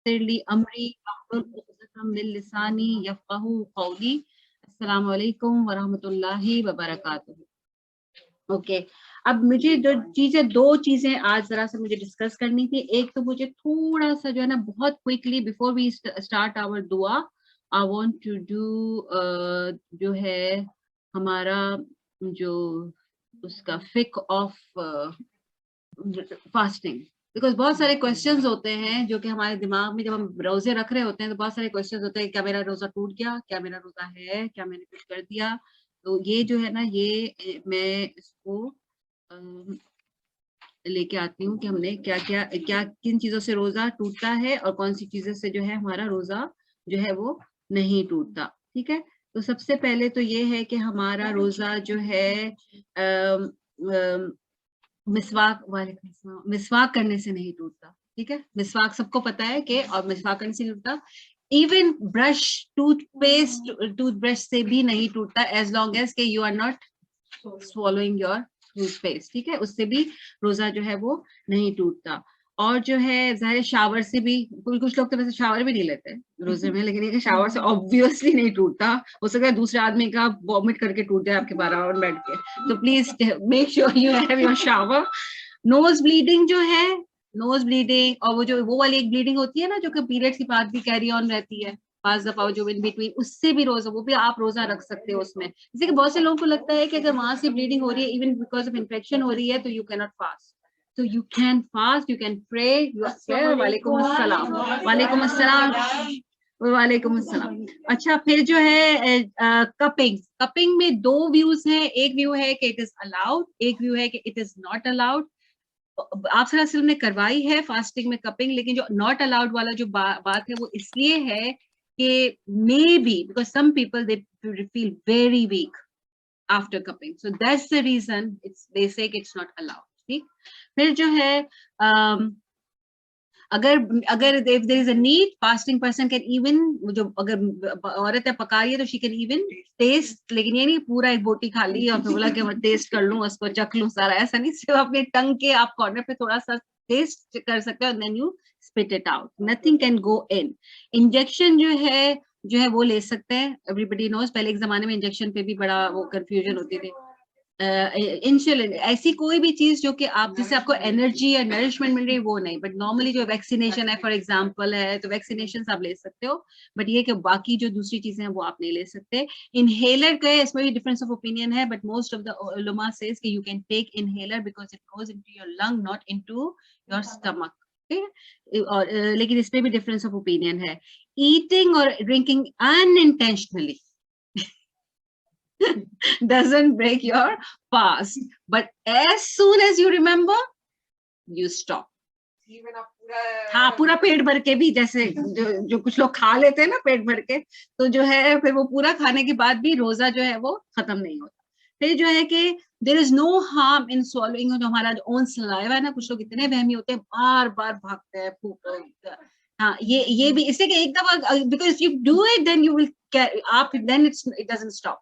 ويسر لي أمري واحلل عقدة من لساني يفقهوا قولي. السلام علیکم ورحمۃ اللہ وبرکاتہ. اوکے اب مجھے دو چیزیں آج ذرا سے مجھے ڈسکس کرنی تھی. ایک تو مجھے تھوڑا سا جو ہے نا بہت quickly before we start our دعا آئی وانٹ ٹو ڈو جو ہے ہمارا جو اس کا فک آف فاسٹنگ. بیکاز بہت سارے کوشچنز ہوتے ہیں جو کہ ہمارے دماغ میں جب ہم روزے رکھ رہے ہوتے ہیں تو بہت سارے کوشچنز ہوتے ہیں. کیا میرا روزہ ٹوٹ گیا؟ کیا میرا روزہ ہے؟ کیا میں نے کچھ کر دیا؟ تو یہ جو ہے نا یہ میں اس کو لے کے آتی ہوں کہ ہم نے کیا کن چیزوں سے روزہ ٹوٹتا ہے اور کون سی چیزوں سے جو ہے ہمارا روزہ جو ہے وہ نہیں ٹوٹتا. ٹھیک ہے. تو سب سے پہلے تو یہ ہے کہ ہمارا روزہ جو ہے مسواک کرنے سے نہیں ٹوٹتا. ٹھیک ہے. مسواک سب کو پتا ہے کہ اور مسواک کرنے سے نہیں ٹوٹتا. ایون برش ٹوتھ برش سے بھی نہیں ٹوٹتا ایز لانگ ایز کہ you are not swallowing your toothpaste. ٹھیک ہے. اس سے بھی روزہ جو ہے وہ نہیں ٹوٹتا. اور جو ہے ظاہر شاور سے بھی کچھ لوگ تو ویسے شاور بھی نہیں لیتے روزے میں, لیکن یہ شاور سے آبویسلی نہیں ٹوٹتا. ہو سکتا ہے دوسرے آدمی کا وامٹ کر کے ٹوٹ جائے آپ کے 12 آور بیٹھ کے. تو please make sure you have your shower. Nose bleeding جو ہے, نوز بلیڈنگ اور وہ والی ایک بلیڈنگ ہوتی ہے نا جو کہ پیریڈس کے بعد بھی کیری آن رہتی ہے بعض دفعہ جو ان بٹوین, اس سے بھی روزہ وہ بھی آپ روزہ رکھ سکتے ہو اس میں. جیسے کہ بہت سے لوگوں کو لگتا ہے کہ اگر وہاں سے بلیڈنگ ہو رہی ہے ایون بیکاز آف انفیکشن ہو رہی ہے تو یو کی not fast. So you can fast, you can pray. وعلیکم السلام. وعلیکم السلام. وعلیکم السلام. اچھا پھر جو ہے کپنگ میں دو ویوز ہیں. ایک ویو ہے کہ اٹ از الاؤڈ, ایک ویو ہے کہ اٹ از ناٹ الاؤڈ. آپ صلی اللہ علیہ وسلم نے کروائی ہے فاسٹنگ میں کپنگ, لیکن جو ناٹ الاؤڈ والا جو بات ہے وہ اس لیے ہے کہ maybe because some people they feel very weak after cupping, so that's the reason they say it's not allowed. ٹھیک. پھر جو ہے اگر if there is a need, fasting person can even جو اگر عورت ہے پکا رہی ہے تو she can even taste, لیکن یہ نہیں پورا ایک بوٹی کھا لی اور پھر بولا کہ میں ٹیسٹ کر لوں اس کو چکھ لوں سارا, ایسا نہیں. صرف اپنے ٹنگ کے آپ کارنر پہ تھوڑا سا ٹیسٹ کر سکتے ہو and then you spit it out. Nothing can go in. Injection جو ہے وہ لے سکتے ہیں. ایوری بڈی نوز پہلے ایک زمانے میں انجیکشن پہ بھی بڑا وہ کنفیوژن ہوتی تھی. انسولین ایسی کوئی بھی چیز جو کہ آپ جس سے آپ کو انرجی یا نرشمنٹ مل رہی ہے وہ نہیں, بٹ نارملی جو ویکسینیشن ہے فار ایگزامپل ہے تو ویکسینیشن آپ لے سکتے ہو, بٹ یہ کہ باقی جو دوسری چیزیں ہیں وہ آپ نہیں لے سکتے. انہیلر کا اس میں بھی ڈفرنس آف اوپینین ہے, بٹ موسٹ آف دا علماء سیز کہ you can take inhaler because it goes into your lung not into your stomach. اور لیکن اس میں بھی ڈفرنس آف اوپینین ہے. ایٹنگ اور drinking unintentionally doesn't break your fast, but as soon as you remember you stop. ہاں پورا پیٹ بھر کے بھی, جیسے جو کچھ لوگ کھا لیتے ہیں نا پیٹ بھر کے, تو جو ہے پھر وہ پورا کھانے کے بعد بھی روزہ جو ہے وہ ختم نہیں ہوتا. پھر جو ہے کہ there is no harm in swallowing, جو ہمارا اون سلائیوا ہے نا, کچھ لوگ اتنے وہمی ہوتے ہیں بار بار بھاگتے ہیں پھوکتے. ہاں یہ بھی اس سے کہ ایک دفعہ because you do it then you will آپ then it doesn't stop.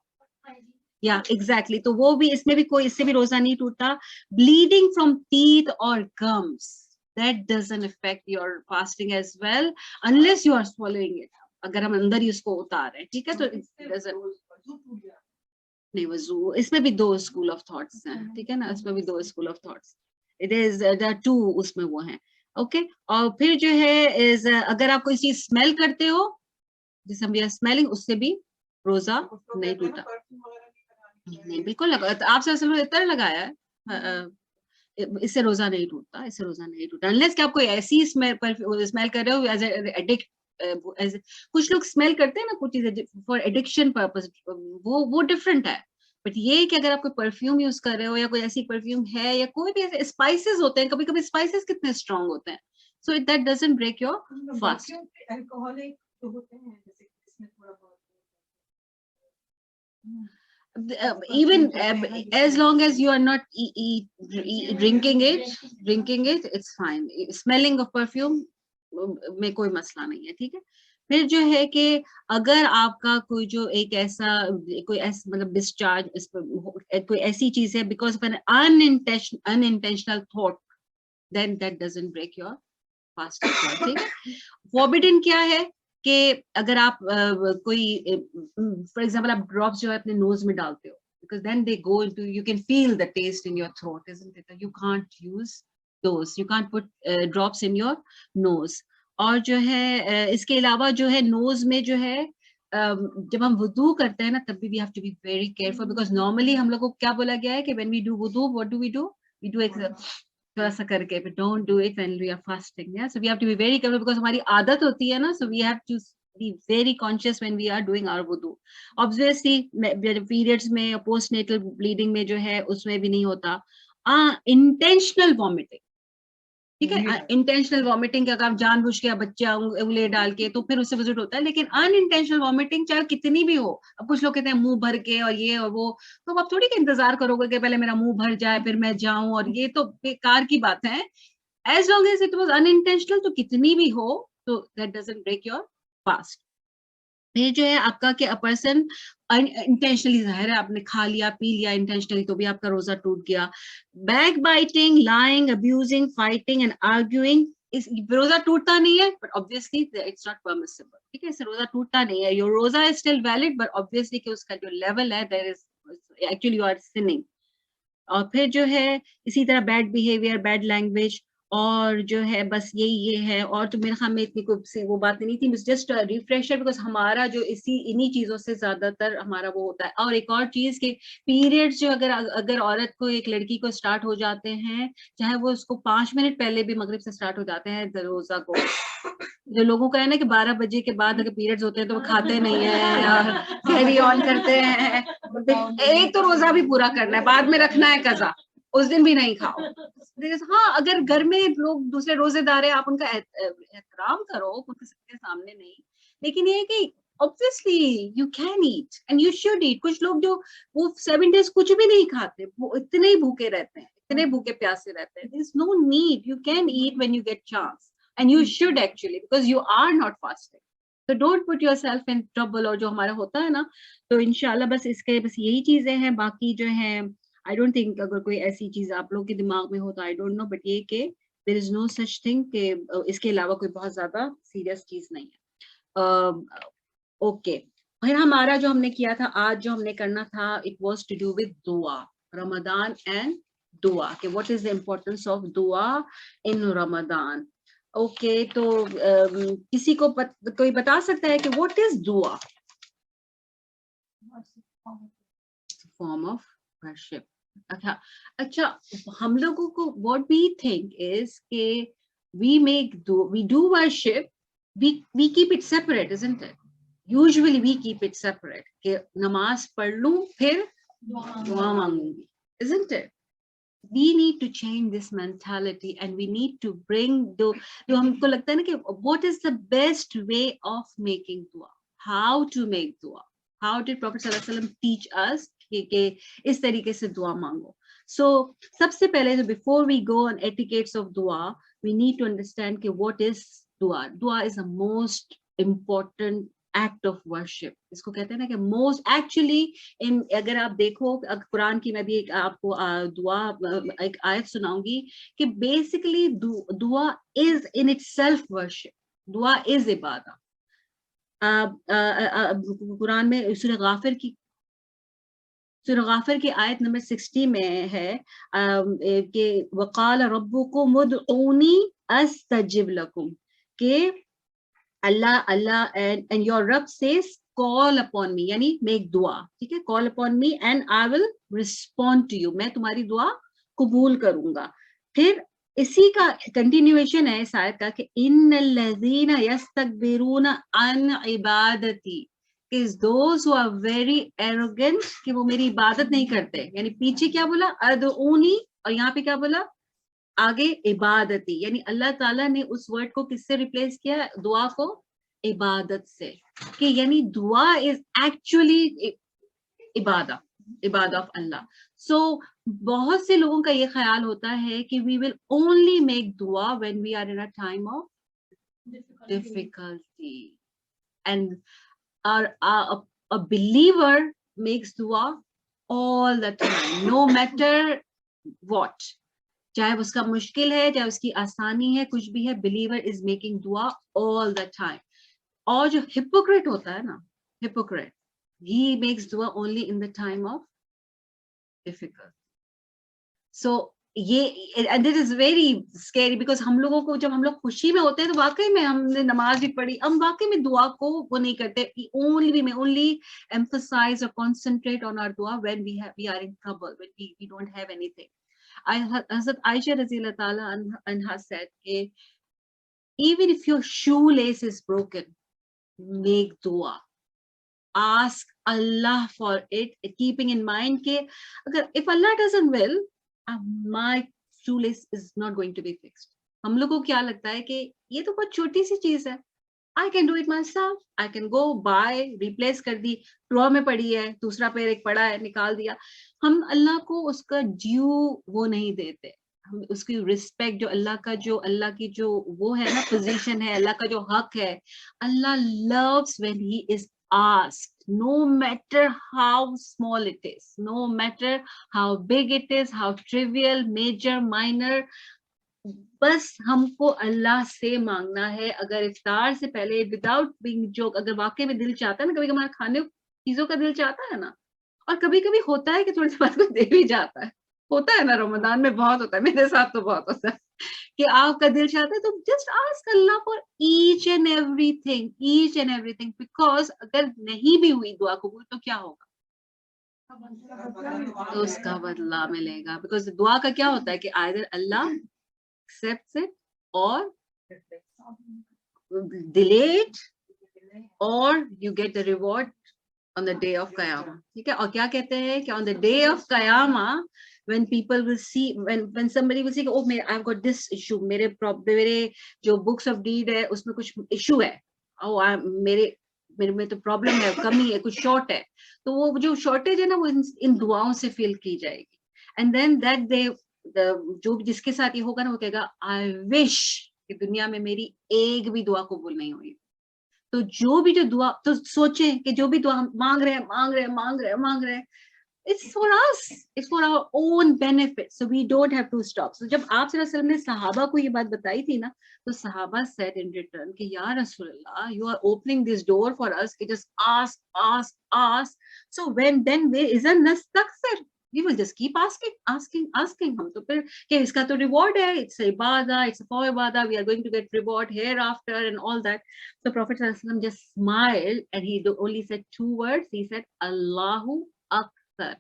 یا ایگزیکٹلی. تو وہ بھی اس میں بھی کوئی اس سے بھی روزہ نہیں ٹوٹتا. بلیڈنگ فرام teeth اور gums, that doesn't affect your fasting as well unless you are swallowing it. اگر ہم اندر ہی اس کو اتار رہے ہیں ٹھیک ہے تو نہیں وضو. اس میں بھی دو اسکول آف تھاٹس ہیں. ٹھیک ہے نا, اس میں بھی دو school of thoughts. It is the two اس میں وہ ہیں. اوکے. اور پھر جو ہے اگر آپ کوئی چیز اسمیل کرتے ہو جس ہم اسمیلنگ, اس سے بھی روزہ نہیں ٹوٹا. نہیں بالکل آپ سے اصل میں اتر لگایا ہے, اس سے روزہ نہیں ٹوٹتا, اس سے روزہ نہیں ٹوٹتا انلیس کہ آپ کوئی ایسی اسمیل کر رہے ہو ایز اے ایڈکٹ. کچھ لوگ اسمیل کرتے ہیں نا کچھ چیزیں فار ایڈکشن پرپز, وہ ڈفرنٹ ہے. بٹ یہ کہ اگر آپ کوئی پرفیوم یوز کر رہے ہو یا کوئی ایسی پرفیوم ہے یا کوئی بھی ایسے اسپائسیز ہوتے ہیں, کبھی کبھی اسپائسیز کتنے اسٹرانگ ہوتے ہیں, so that doesn't break your fast. Even as long as you are not drinking it, it's fine. Smelling of perfume میں کوئی مسئلہ نہیں ہے. ٹھیک ہے. پھر جو ہے کہ اگر آپ کا کوئی جو ایک ایسا کوئی مطلب ڈسچارج کوئی ایسی چیز ہے because of an unintentional thought, then that doesn't break your fasting for, ٹھیک ہے. Forbidden کیا ہے کہ اگر آپ کوئی فار ایگزامپل آپ ڈراپس جو ہے اپنے نوز میں ڈالتے ہو, because then they go into, you can feel the taste in your throat, isn't it? You can't use those, you can't put drops in your nose. اور جو ہے اس کے علاوہ جو ہے نوز میں جو ہے جب ہم وضو کرتے ہیں نا تب بھی we have to be very careful, because normally ہم لوگ کو کیا بولا گیا ہے کہ when we do wudu, what do? We do تھوڑا سا کر کے, but don't do it when we are fasting. Yeah, so we have to be very careful because ہماری عادت ہوتی ہے نا, so we have to be very conscious when we are doing our wudu. Obviously periods میں post natal bleeding میں جو ہے اس میں بھی نہیں ہوتا. Intentional vomiting, ٹھیک ہے, انٹینشنل وامٹنگ اگر آپ جان بوجھ کے بچے انگلے ڈال کے تو پھر اس سے وزٹ ہوتا ہے, لیکن ان انٹینشنل وامٹنگ چاہے کتنی بھی ہو, اب کچھ لوگ کہتے ہیں منہ بھر کے اور یہ اور وہ, تو آپ تھوڑی کا انتظار کرو گے کہ پہلے میرا منہ بھر جائے پھر میں جاؤں, اور یہ تو بیکار کی بات ہے. As long as it was in intentional, تو کتنی بھی ہو تو that doesn't break your fast. یہ جو ہے آپ کا کہ پرسن انٹینشنلی, ظاہر ہے آپ نے کھا لیا پی لیا انٹینشنلی تو بھی آپ کا روزہ ٹوٹ گیا. Back biting, lying, abusing, fighting and arguing, روزہ ٹوٹتا نہیں ہے but obviously it's not permissible. ٹھیک ہے, اس سے روزہ ٹوٹتا نہیں ہے, your روزہ is still valid but obviously کہ اس کا جو لیول ہے there is actually you are sinning. اور پھر جو ہے اسی طرح بیڈ بیہیویئر, بیڈ لینگویج, اور جو ہے بس یہ ہے. اور تو میرے خیال میں اتنی کوئی وہ بات نہیں تھی, جسٹ ریفریشر, بیکاز ہمارا جو انہی چیزوں سے زیادہ تر ہمارا وہ ہوتا ہے. اور ایک اور چیز کہ پیریڈز جو اگر عورت کو, ایک لڑکی کو اسٹارٹ ہو جاتے ہیں, چاہے وہ اس کو 5 منٹ پہلے بھی مغرب سے اسٹارٹ ہو جاتے ہیں روزہ کو, جو لوگوں کا ہے نا کہ 12 بجے کے بعد اگر پیریڈز ہوتے ہیں تو وہ کھاتے نہیں ہیں اور کیری آن کرتے ہیں. ایک تو روزہ بھی پورا کرنا ہے, بعد میں رکھنا ہے قضا, اس دن بھی نہیں کھاؤ. ہاں اگر گھر میں لوگ دوسرے روزے دار ہیں, آپ ان کا احترام کرو, ان کے سب کے سامنے نہیں, لیکن یہ کہ obviously you can eat and you should eat. کچھ لوگ جو وہ 7 days کچھ بھی نہیں کھاتے, وہ اتنے ہی بھوکے رہتے ہیں, اتنے بھوکے پیاسے رہتے ہیں. there is no need, you can eat when you get chance and you should actually, because you are not fasting. So don't put yourself in trouble. اور جو ہمارا ہوتا ہے نا, تو انشاءاللہ بس اس کے بس یہی چیزیں ہیں. باقی جو ہے I don't think اگر کوئی ایسی چیز آپ لوگ کے دماغ میں ہوتا, I don't know, but یہ کہ there is no such thing کہ اس کے علاوہ کوئی بہت زیادہ سیریس چیز نہیں ہے. اوکے, پھر ہمارا جو ہم نے کیا تھا آج, جو ہم نے کرنا تھا, it was to do with دعا, رمضان and دعا, کہ what is the importance of دعا in رمضان. اوکے, تو کسی کو کوئی بتا سکتا ہے کہ what is دعا؟ Form of worship. اچھا, ہم لوگوں کو what we think is کہ we do worship, we keep it separate, isn't it? Usually we keep it separate, کہ نماز پڑھ لوں پھر دعا مانگوں گی, isn't it? We need to change this mentality and we need to bring جو ہم کو لگتا ہے نا کہ what is the best way of making dua, how to make dua, how did Prophet صلی اللہ علیہ وسلم teach us کہ اس طریقے سے دعا مانگو. So سب سے پہلے before we go on etiquettes of dua, we need to understand کہ what is dua. Dua is the most important act of worship. اس کو کہتے ہیں نا کہ most actually اگر آپ دیکھو قرآن کی, میں بھی ایک آپ کو دعا ایک آیت سناؤں گی کہ basically دعا is in itself worship. دعا is عبادت. قرآن میں سورہ غافر کی آیت نمبر 60 میں ہے کہ وقال ربکم ادعونی استجب لکم, کہ اللہ and your Rabb says call upon me, یعنی make دعا, ٹھیک ہے, call upon me and I will respond to you, میں تمہاری دعا قبول کروں گا. پھر اسی کا کنٹینیویشن ہے اس آیت کا کہ ان الذین یستکبرون عن عبادتی, is those who are very arrogant, کہ وہ میری عبادت نہیں کرتے. یعنی پیچھے کیا بولا, ادعونی, اور یہاں پہ کیا بولا آگے, عبادتی. یعنی اللہ تعالیٰ نے اس ورڈ کو کس سے ریپلیس کیا, دعا کو عبادت سے, کہ یعنی دعا is actually عبادت آف اللہ. سو بہت سے لوگوں کا یہ خیال ہوتا ہے کہ we will only make dua when we are in a time of difficulty, and a believer makes dua all the time, no matter what. چاہے اس کا مشکل ہے چاہے اس کی آسانی ہے کچھ بھی ہے, believer is making dua all the time. اور جو hypocrite ہوتا ہے نا, hypocrite, he makes dua only in the time of difficult. So یہ and it is very scary because ہم لوگوں کو جب ہم لوگ خوشی میں ہوتے ہیں تو واقعی میں ہم نے نماز بھی پڑھی, ہم واقعی میں دعا کو وہ نہیں کرتے. only emphasize or concentrate on our dua when we are in trouble, when we don't have anything. Hazrat Aisha Radhiyallahu Ta'ala anha said, even if your shoelace is broken, make dua. Ask Allah for it, keeping in mind that if Allah doesn't will, my shoelace is not going to be fixed. ہم لوگوں کو کیا لگتا ہے کہ یہ تو بہت چھوٹی سی چیز ہے, I can do it myself, I can go buy, replace کر دی, ڈرا میں پڑی ہے, دوسرا پیر ایک پڑا ہے, نکال دیا. ہم اللہ کو اس کا ڈیو وہ نہیں دیتے, ہم اس کی رسپیکٹ جو اللہ کی جو وہ ہے نا پوزیشن ہے, اللہ کا جو حق ہے, اللہ loves when he is asked, no matter how small it is, no matter how big it is, how trivial, major, minor. بس ہم کو اللہ سے مانگنا ہے. اگر افطار سے پہلے وداؤٹ بینگ جوک, اگر واقعی میں دل چاہتا ہے نا, کبھی ہمارا کھانے چیزوں کا دل چاہتا ہے نا, اور کبھی کبھی ہوتا ہے کہ تھوڑی سی بات کو دے بھی جاتا ہے, ہوتا ہے نا, رمضان میں بہت ہوتا ہے, میرے ساتھ تو بہت ہوتا ہے کہ آپ کا دل چاہتا ہے تو just ask Allah for each and every thing, because اگر نہیں بھی ہوئی دعا قبول تو کیا ہوگا, تو اس کا بدلہ ملے گا. بیکاز دعا کا کیا ہوتا ہے کہ either Allah accepts it or delay it or you get the reward on the day of Qiyamah. ٹھیک ہے, اور کیا کہتے ہیں کہ on the day of Qiyamah when people will see, when somebody will say, oh I've got this issue, میرے جو books of deed ہے اس میں کچھ issue ہے, میرے میں تو پرابلم ہے, کمی ہے, کچھ شارٹ ہے, تو وہ جو شارٹیج ہے نا وہ ان دعاؤں سے فل کی جائے گی. اینڈ دین دیٹ ڈے جو جس کے ساتھ یہ ہوگا نا وہ کہے گا آئی وش کہ دنیا میں میری ایک بھی دعا قبول نہیں ہوئی. تو جو بھی جو دعا, تو سوچیں کہ جو بھی دعا ہم مانگ رہے ہیں it's for us, it's for our own benefit, so we don't have to stop. So جب آپ صلی اللہ علیہ وسلم نے صحابہ کو یہ بات بتائی تھی نا, تو صحابہ said in return کہ یا رسول اللہ, you are opening this door for us, just ask. So then there isn't nastaghfir, we will just keep asking. ہم تو پھر کہ اس کا تو ریوارڈ ہے, it's ibadah, it's for ibadah, we are going to get reward hereafter and all that. So Prophet صلی اللہ علیہ وسلم just smiled and he only said 2 words. He said Allahu Akbar,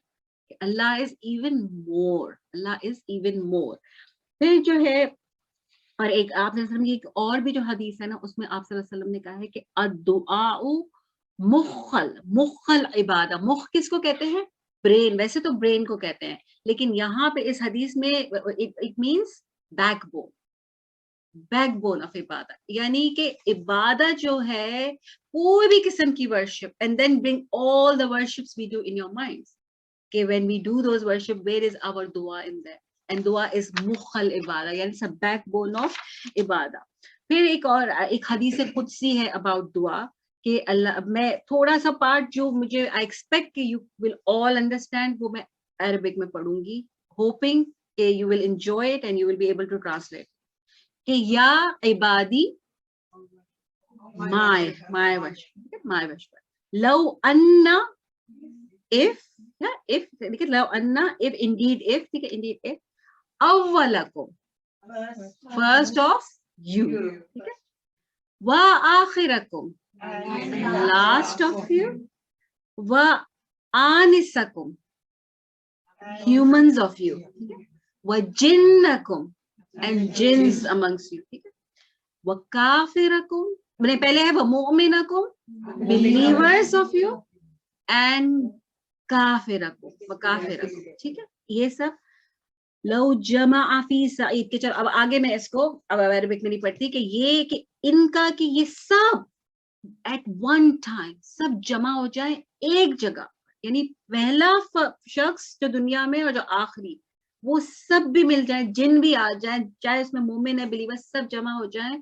Allah is even more, Allah is even more. پھر جو ہے, اور ایک آپ صلی اللہ علیہ وسلم کی ایک اور بھی جو حدیث ہے نا, اس میں آپ صلی اللہ علیہ وسلم نے کہا ہے کہ الدعاء مخل عبادہ. مخ کس کو کہتے ہیں؟ برین. ویسے تو برین کو کہتے ہیں, لیکن یہاں پہ اس حدیث میں it means back bone of عبادت, یعنی کہ عبادت جو ہے کوئی بھی قسم کی worship, and then bring all the worships we do in your minds. کہ when we do those worship, where is our dua in there? And dua is mukhal ibadah, یعنی it's a backbone of ibadah. پھر ایک حدیث قدسی ہے about dua کہ اللہ, میں تھوڑا سا پارٹ جو مجھے I expect کہ you will all understand, وہ میں عربک میں پڑھوں گی, hoping کہ you will enjoy it and you will be able to translate. کہ یا عبادی my worship, love Anna if indeed if awwalakum, first of you, wa akhirakum, last of you, wa anisakum, humans of you, wa jinnakum, and jinns amongst you, wa kafirakum, پہلے ہے wa mu'minakum, believers of you, and کافرکم وکافرکم. ٹھیک ہے, یہ سب لو جمع فی سعید کے. چلو اب آگے میں اس کو اب عربک میں نہیں پڑھتی کہ یہ کہ ان کا کہ یہ سب ایٹ ون ٹائم سب جمع ہو جائیں ایک جگہ, یعنی پہلا شخص جو دنیا میں اور جو آخری, وہ سب بھی مل جائیں, جن بھی آ جائیں, چاہے اس میں مومن ہے بلیور, سب جمع ہو جائیں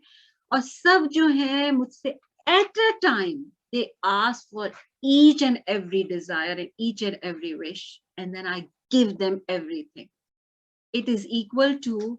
اور سب جو ہے مجھ سے at a time they ask for each and every desire and each and every wish, and then I give them everything. it is equal to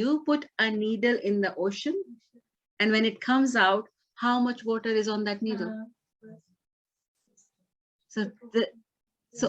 you put a needle in the ocean and when it comes out, how much water is on that needle? So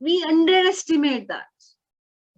we underestimate that.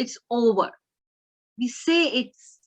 it's over. We say it's,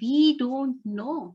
we don't know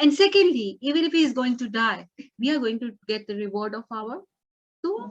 And secondly, even if he is going to die, we are going to get the reward of our dua.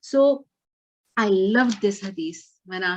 So I love this hadith. When I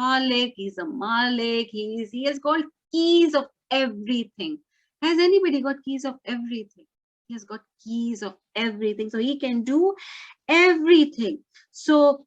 khaliq, he's a malik, he has got keys of everything. Has anybody got keys of everything? He has got keys of everything, so he can do everything. So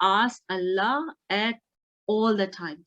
asks Allah at all the time,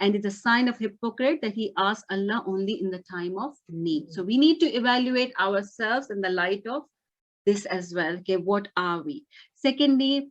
And it's a sign of hypocrite that he asks Allah only in the time of need. So we need to evaluate ourselves in the light of this as well. Okay, what are we? Secondly,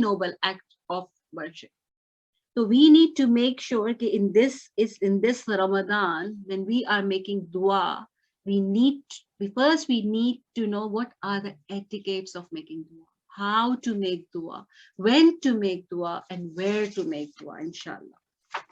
noble act of worship. So we need to make sure that in this Ramadan, when we are making dua, we need to know what are the etiquettes of making dua, how to make dua, when to make dua, and where to make dua, inshallah.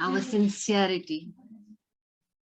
Our sincerity.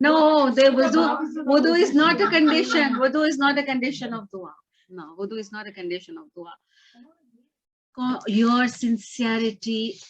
no, the wudu is not a condition. Wudu is not a condition of dua. No, wudu is not a condition of dua. Your sincerity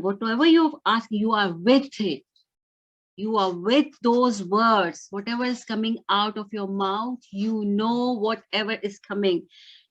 whatever you ask, you are with it. You are with those words. Whatever is coming out of your mouth, you know whatever is coming.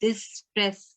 distress.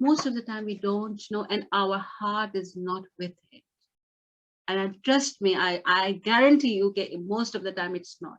most of the time we don't know and our heart is not with it. And trust me, I guarantee you that most of the time it's not.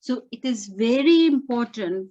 So it is very important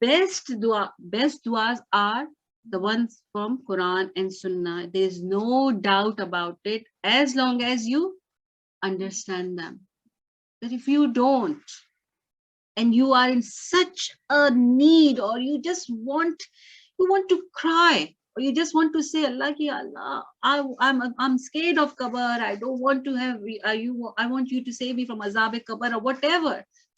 best duas are the ones from Quran and Sunnah. There is no doubt about it, as long as you understand them. But if you don't, and you are in such a need, or you want to cry, or you just want to say Allah ki Allah, I'm scared of qabr, I don't want to have I want you to save me from azab qabr, or whatever,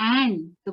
And the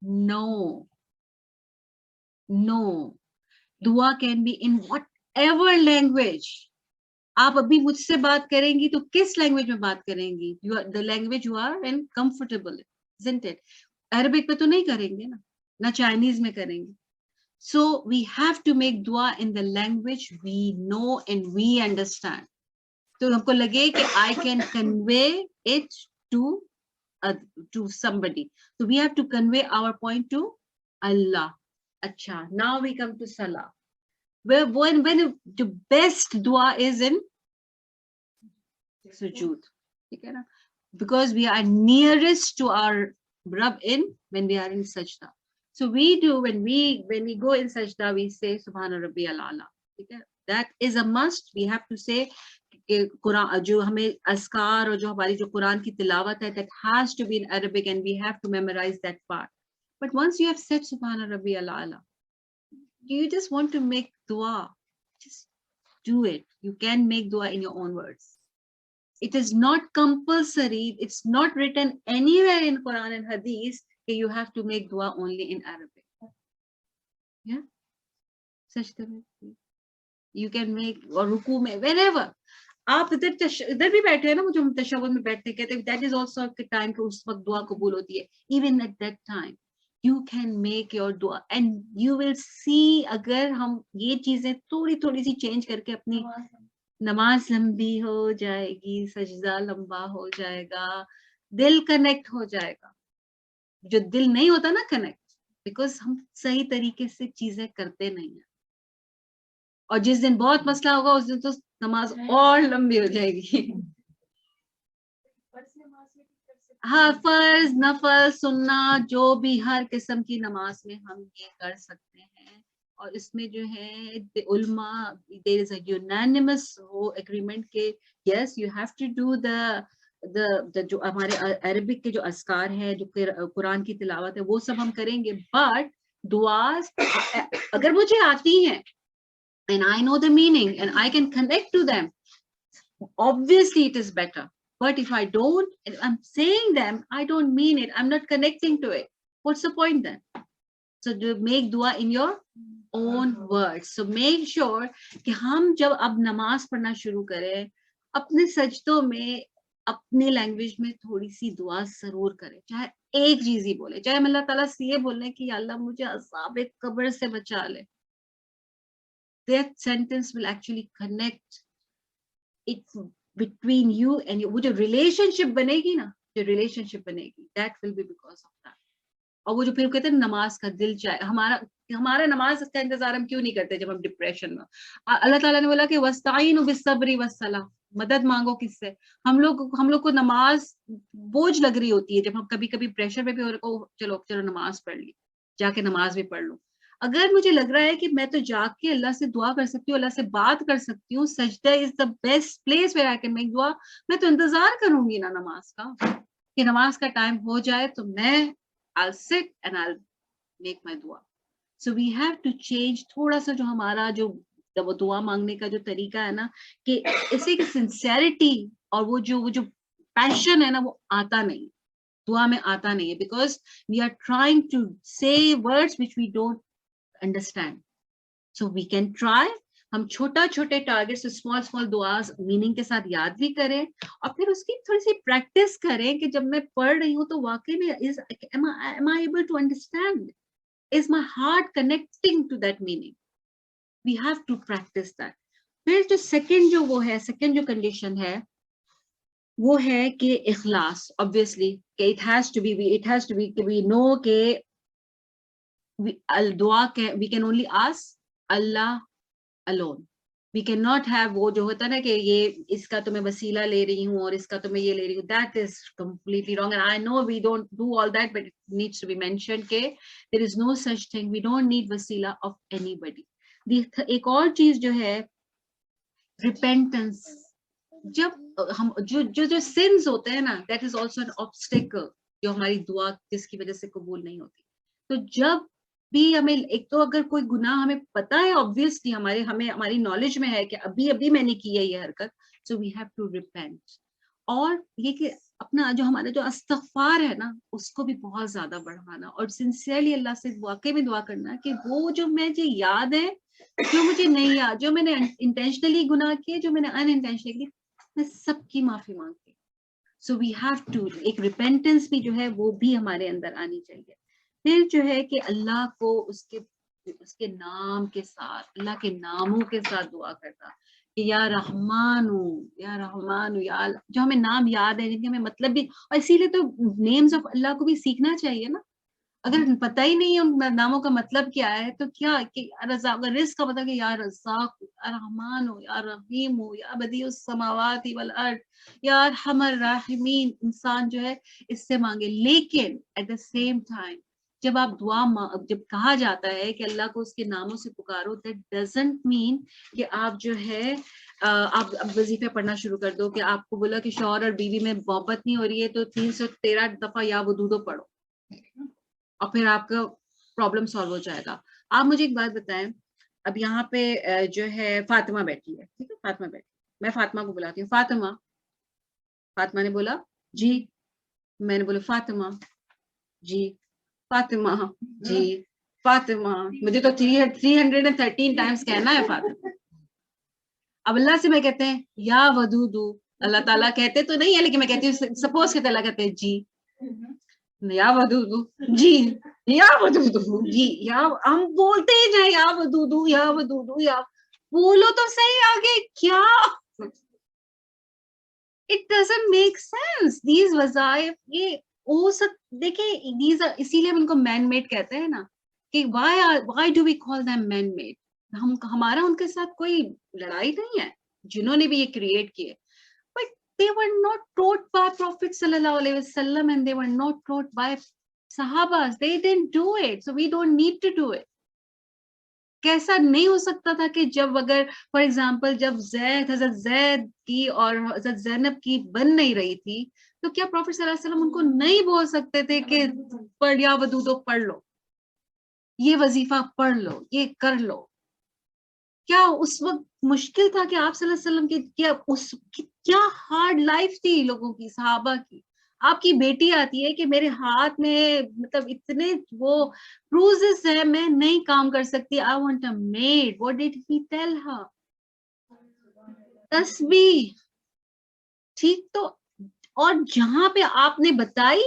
No. دعا can be in whatever language. آپ ابھی مجھ سے بات کریں گی تو کس لینگویج میں بات کریں گی؟ The language you are and comfortable isn't it؟ Arabic میں تو نہیں کریں گے نا، نہ چائنیز میں کریں گے. So we have to make dua in the language we know and we understand. تو ہم کو لگے کہ I can convey it to somebody. So we have to convey our point to Allah. Acha, now we come to Salah. When the best dua is in sujood. Because we are nearest to our Rabb when we are in sajda. So we do, when we go in sajda, we say Subhana Rabbi al-Ala. That is a must. We have to say Quran, jo hame askar or jo hamari jo Quran ki tilawat hai, that has to be in Arabic and we have to memorize that part. But once you have said Subhana Rabbi al-Ala, do you just want to make dua? Just do it. You can make dua in your own words. It is not compulsory. It's not written anywhere in Quran and Hadith that you have to make dua only in Arabic. Yeah? You can make, or ruku mein, wherever. آپ ادھر بھی بیٹھے ہیں نا، مجھے تشہد میں بیٹھتے کہتے ہیں that is also a time کہ اس وقت دعا قبول ہوتی ہے. Even at that time you can make your dua and you will see. اگر ہم یہ چیزیں تھوڑی تھوڑی سی چینج کر کے اپنی نماز لمبی ہو جائے گی، سجدہ لمبا ہو جائے گا، دل کنیکٹ ہو جائے گا. جو دل نہیں ہوتا نا کنیکٹ، بیکاز ہم صحیح طریقے سے چیزیں کرتے نہیں ہیں. اور جس دن بہت مسئلہ ہوگا اس دن تو نماز اور لمبی ہو جائے گی. ہاں، فرض، نفل، سنت، جو بھی ہر قسم کی نماز میں ہم یہ کر سکتے ہیں. اور اس میں جو ہے علماء there is a unanimous agreement کہ yes you have to do the جو ہمارے عربک کے جو اذکار ہے، جو قرآن کی تلاوت ہے، وہ سب ہم کریں گے. بٹ دعاز اگر مجھے آتی ہیں and I know the meaning and I can connect to them, obviously it is better. But if I don't, and I'm saying them, I don't mean it, I'm not connecting to it, what's the point then? So to make dua in your own words. So make sure کہ ہم جب اب نماز پڑھنا شروع کریں، اپنے سجدوں میں اپنی لینگویج میں تھوڑی سی دعا ضرور کریں. چاہے ایک چیز ہی بولے، چاہے ہم اللہ تعالیٰ سے یہ بولیں کہ یا اللہ مجھے عذاب قبر سے بچا لے. That sentence will actually connect it between you and you. وہ جو relationship بنے گی نا، جو relationship بنے گی, that will be because of that. اور وہ جو پھر کہتے ہیں نماز کا دل چاہے، ہمارا نماز کا انتظار ہم کیوں نہیں کرتے جب ہم ڈپریشن میں. اللہ تعالیٰ نے بولا کہ وَاسْتَعِينُوا بِالصَّبْرِ وَالصَّلَاةِ، مدد مانگو کس سے؟ ہم لوگ کو نماز بوجھ لگ رہی ہوتی ہے. جب ہم کبھی کبھی پریشر میں بھی ہو رہے، چلو نماز پڑھ لی، جا کے نماز بھی پڑھ لوں. اگر مجھے لگ رہا ہے کہ میں تو جا کے اللہ سے دعا کر سکتی ہوں، اللہ سے بات کر سکتی ہوں، sajda is the best place where I can make dua, میں تو انتظار کروں گی نا نماز کا، کہ نماز کا ٹائم ہو جائے تو میں I'll sit and I'll make my dua. So we have to change تھوڑا سا جو ہمارا جو دعا مانگنے کا جو طریقہ ہے نا، کہ اسے کہ سنسیئرٹی اور وہ جو پیشن ہے نا، وہ آتا نہیں، دعا میں آتا نہیں ہے. Because we are trying to say words which we don't understand. So we can try. ہم چھوٹے ٹارگیٹس، اسمال دعاز میننگ کے ساتھ یاد بھی کریں، اور پھر اس کی تھوڑی سی پریکٹس کریں کہ جب میں پڑھ رہی ہوں تو واقعی میں am I able to understand? Is my heart connecting to that meaning? We have to practice that. پھر جو سیکنڈ جو کنڈیشن ہے وہ ہے کہ اخلاص. obviously کہ it has to be کہ we know کہ دعا we can only ask Allah alone. We cannot have وہ جو ہوتا ہے نا کہ یہ اس کا تو میں وسیلہ لے رہی ہوں اور اس کا تو میں یہ لے رہی ہوں. That is completely wrong, and I know we don't do all that, but it needs to be mentioned کہ there is no such thing. We don't need وسیلہ of anybody. ایک اور چیز جو ہے repentance. جب ہم جو sins ہوتے ہیں نا, that is also an obstacle جو ہماری دعا جس کی وجہ سے قبول نہیں ہوتی. تو جب بھی ہمیں ایک تو اگر کوئی گناہ ہمیں پتا ہے obviously ہماری نالج میں ہے کہ ابھی میں نے کی ہے یہ حرکت, so we have to repent. اور یہ کہ اپنا جو ہمارا جو استغفار ہے نا اس کو بھی بہت زیادہ بڑھانا اور سنسیئرلی اللہ سے واقعی میں دعا کرنا کہ وہ جو مجھے یاد ہے جو مجھے نہیں یاد, جو میں نے انٹینشنلی گناہ کیے, جو میں نے ان انٹینشنلی کیے, میں سب کی معافی مانگتی ہوں. سو وی ہیو ٹو, ایک ریپینٹنس بھی جو ہے وہ بھی ہمارے اندر آنی چاہیے. پھر جو ہے کہ اللہ کو اس کے نام کے ساتھ, اللہ کے ناموں کے ساتھ دعا کرنا کہ یا رحمان یا رحمان یا, جو ہمیں نام یاد ہے جن کے ہمیں مطلب بھی, اور اسی لیے تو نیمز آف اللہ کو بھی سیکھنا چاہیے نا. اگر پتہ ہی نہیں ہے ان ناموں کا مطلب کیا ہے تو کیا کہ رزاق, رزق کا مطلب کہ یا رزاق, یا رحمان ہو, یا رحیم ہو, یا بدیع السماوات والارض, یا ارحم الراحمین, انسان جو ہے اس سے مانگے. لیکن ایٹ دا سیم ٹائم جب آپ جب کہا جاتا ہے کہ اللہ کو اس کے ناموں سے پکارو, دیٹ ڈزنٹ مین کہ آپ جو ہے آپ وظیفے پڑھنا شروع کر دو, کہ آپ کو بولا کہ شوہر اور بیوی میں محبت نہیں ہو رہی ہے تو 313 دفعہ یا ودودو پڑھو اور پھر آپ کا پرابلم سالو ہو جائے گا. آپ مجھے ایک بات بتائیں, اب یہاں پہ جو ہے فاطمہ بیٹھی ہے, ٹھیک ہے, فاطمہ بیٹھی, میں فاطمہ کو بلاتی ہوں, فاطمہ. فاطمہ نے بولا جی, میں نے بولا فاطمہ جی, فاطمہ جی, فاطمہ. مجھے تو 313 ٹائمز کہنا ہے فاطمہ. اب اللہ سے میں کہتے ہیں یا ودودو, اللہ تعالیٰ کہتے تو نہیں ہے لیکن میں کہتی ہوں سپوز کہ اللہ کہتے ہیں جی, یا ودودو جی, یا ودودو جی, یا ہم بولتے ہی جائیں یا ودودو یا ودودو, یا بولو تو صحیح آگے کیا. It doesn't make sense. These وظائف یہ ہو دیکھیں اسی لیے ہم ان کو مین میڈ کہتے ہیں نا, کہ why do we call them man made. ہمارا ان کے ساتھ کوئی لڑائی نہیں ہے, جنہوں نے بھی یہ کریٹ کیے, but they were not taught by Prophet sallallahu alaihi wasallam and they were not taught by Sahabas. They didn't do it, so we don't need to do it. کیسا نہیں ہو سکتا تھا کہ جب اگر فار ایگزامپل جب حضرت زید کی اور حضرت زینب کی بن نہیں رہی تھی تو کیا پروفیٹ صلی اللہ علیہ وسلم ان کو نہیں بول سکتے تھے کہ پڑھ یا ودودو پڑھ لو, یہ وظیفہ پڑھ لو, یہ کر لو. کیا اس وقت مشکل تھا کہ آپ صلی اللہ علیہ وسلم کی کیا ہارڈ لائف تھی لوگوں کی, صحابہ کی. آپ کی بیٹی آتی ہے کہ میرے ہاتھ میں مطلب اتنے وہ bruises ہے, میں نہیں کام کر سکتی, I want a maid. What did he tell her? تسبیح. ٹھیک, تو اور جہاں پہ آپ نے بتائی